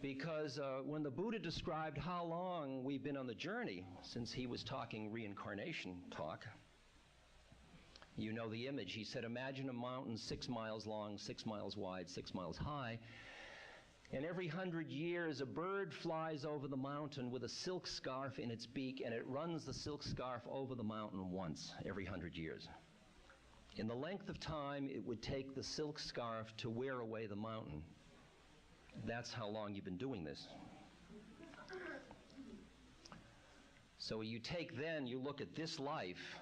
Because when the Buddha described how long we've been on the journey, since he was talking reincarnation talk, you know the image. He said, imagine a mountain 6 miles long, 6 miles wide, 6 miles high, and every 100 years a bird flies over the mountain with a silk scarf in its beak, and it runs the silk scarf over the mountain once every 100 years. In the length of time it would take the silk scarf to wear away the mountain. That's how long you've been doing this. So you look at this life,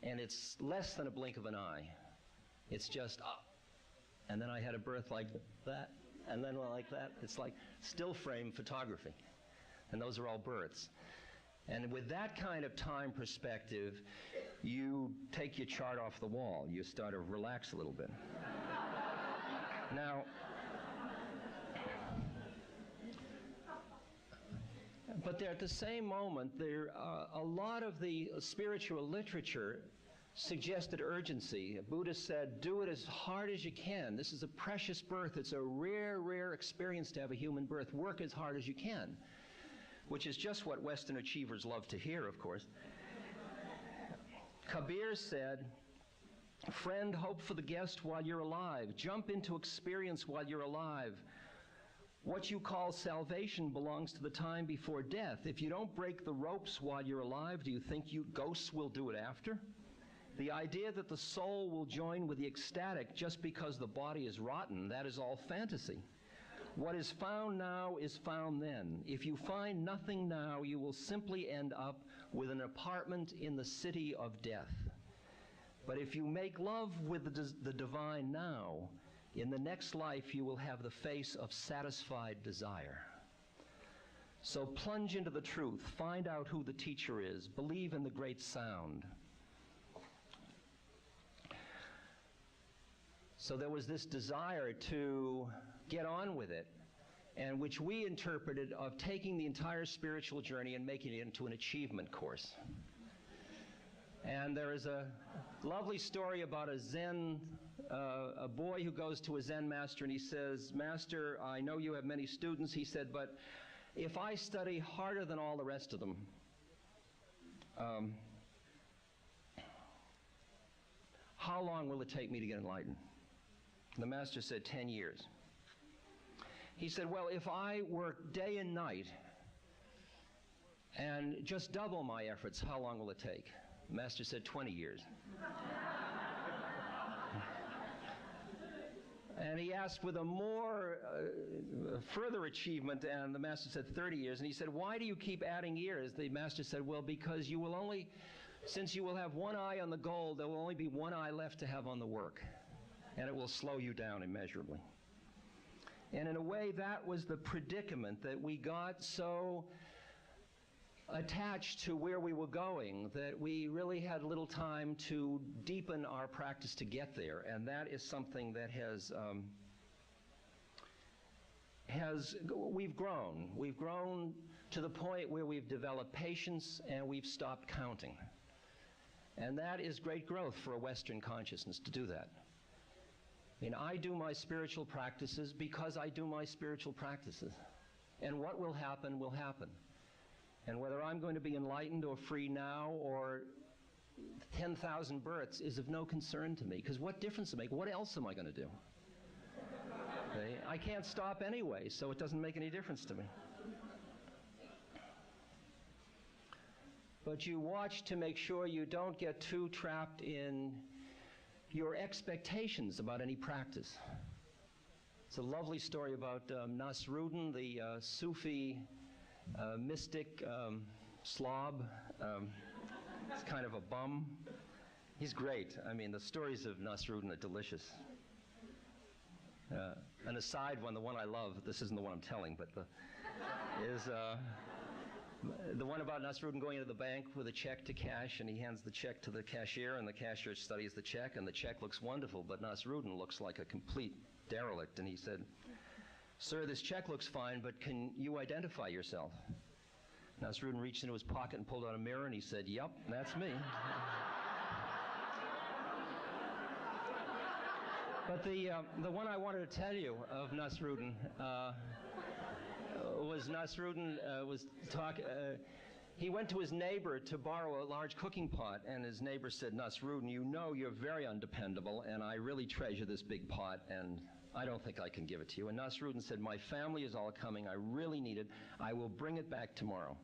and it's less than a blink of an eye. It's just up. And then I had a birth like that, and then like that. It's like still frame photography. And those are all births. And with that kind of time perspective, you take your chart off the wall. You start to relax a little bit. Now, but there, at the same moment, a lot of the spiritual literature suggested urgency. Buddha said, do it as hard as you can. This is a precious birth. It's a rare, rare experience to have a human birth. Work as hard as you can, which is just what Western achievers love to hear, of course. Kabir said, friend, hope for the guest while you're alive. Jump into experience while you're alive. What you call salvation belongs to the time before death. If you don't break the ropes while you're alive, do you think ghosts will do it after? The idea that the soul will join with the ecstatic just because the body is rotten, that is all fantasy. What is found now is found then. If you find nothing now, you will simply end up with an apartment in the city of death. But if you make love with the divine now, in the next life, you will have the face of satisfied desire. So plunge into the truth. Find out who the teacher is. Believe in the great sound. So there was this desire to get on with it, and which we interpreted of taking the entire spiritual journey and making it into an achievement course. And there is a lovely story about a boy who goes to a Zen master and he says, Master, I know you have many students. He said, but if I study harder than all the rest of them, how long will it take me to get enlightened? The master said, 10 years. He said, well, if I work day and night and just double my efforts, how long will it take? The master said, 20 years. And he asked with a more further achievement, and the master said 30 years. And he said, why do you keep adding years? The master said, well, because you will only, since you will have one eye on the goal, there will only be one eye left to have on the work. And it will slow you down immeasurably. And in a way, that was the predicament, that we got so attached to where we were going that we really had little time to deepen our practice to get there. And that is something that we've grown. We've grown to the point where we've developed patience and we've stopped counting. And that is great growth for a Western consciousness to do that. I mean, I do my spiritual practices because I do my spiritual practices. And what will happen will happen. And whether I'm going to be enlightened or free now or 10,000 births is of no concern to me, because what difference does it make? What else am I going to do? Okay? I can't stop anyway, so it doesn't make any difference to me. But you watch to make sure you don't get too trapped in your expectations about any practice. It's a lovely story about Nasruddin, the Sufi mystic slob. He's kind of a bum. He's great. I mean, the stories of Nasruddin are delicious. An aside one, the one I love, this isn't the one I'm telling, but is the one about Nasruddin going into the bank with a check to cash, and he hands the check to the cashier, and the cashier studies the check, and the check looks wonderful, but Nasruddin looks like a complete derelict, and he said, "Sir, this check looks fine, but can you identify yourself?" Nasruddin reached into his pocket and pulled out a mirror, and he said, "Yep, that's me." But the one I wanted to tell you of Nasruddin was Nasruddin he went to his neighbor to borrow a large cooking pot, and his neighbor said, Nasruddin, you know you're very undependable, and I really treasure this big pot, and I don't think I can give it to you. And Nasruddin said, my family is all coming. I really need it. I will bring it back tomorrow.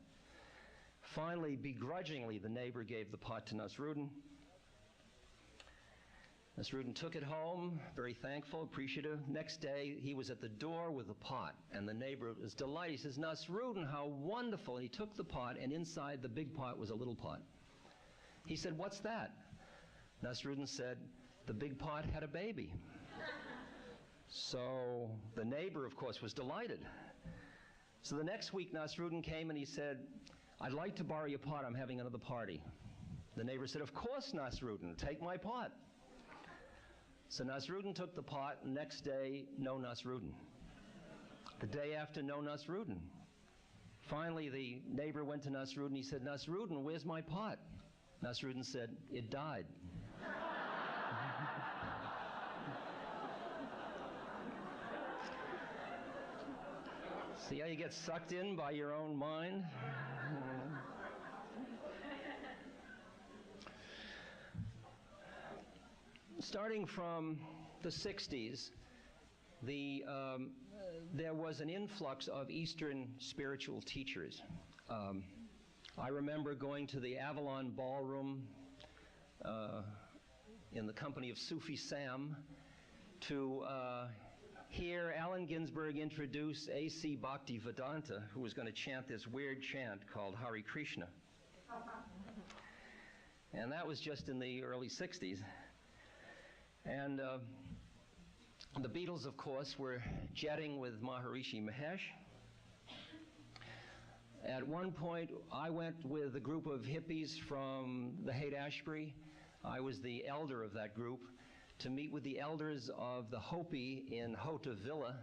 Finally, begrudgingly, the neighbor gave the pot to Nasruddin. Nasruddin took it home, very thankful, appreciative. Next day, he was at the door with the pot, and the neighbor was delighted. He says, Nasruddin, how wonderful. And he took the pot, and inside the big pot was a little pot. He said, what's that? Nasruddin said, the big pot had a baby. So the neighbor, of course, was delighted. So the next week, Nasruddin came and he said, I'd like to borrow your pot. I'm having another party. The neighbor said, of course, Nasruddin, take my pot. So Nasruddin took the pot, and next day, no Nasruddin. The day after, no Nasruddin. Finally, the neighbor went to Nasruddin. He said, Nasruddin, where's my pot? Nasruddin said, it died. See how you get sucked in by your own mind? Starting from the 60s, there was an influx of Eastern spiritual teachers. I remember going to the Avalon Ballroom in the company of Sufi Sam to hear Allen Ginsberg introduce A.C. Bhaktivedanta, who was going to chant this weird chant called Hare Krishna. And that was just in the early 60s. And the Beatles, of course, were jetting with Maharishi Mahesh. At one point, I went with a group of hippies from the Haight-Ashbury. I was the elder of that group, to meet with the elders of the Hopi in Hota Villa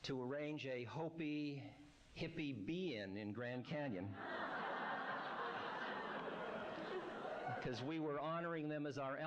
to arrange a Hopi hippie be-in in Grand Canyon. Because we were honoring them as our elders.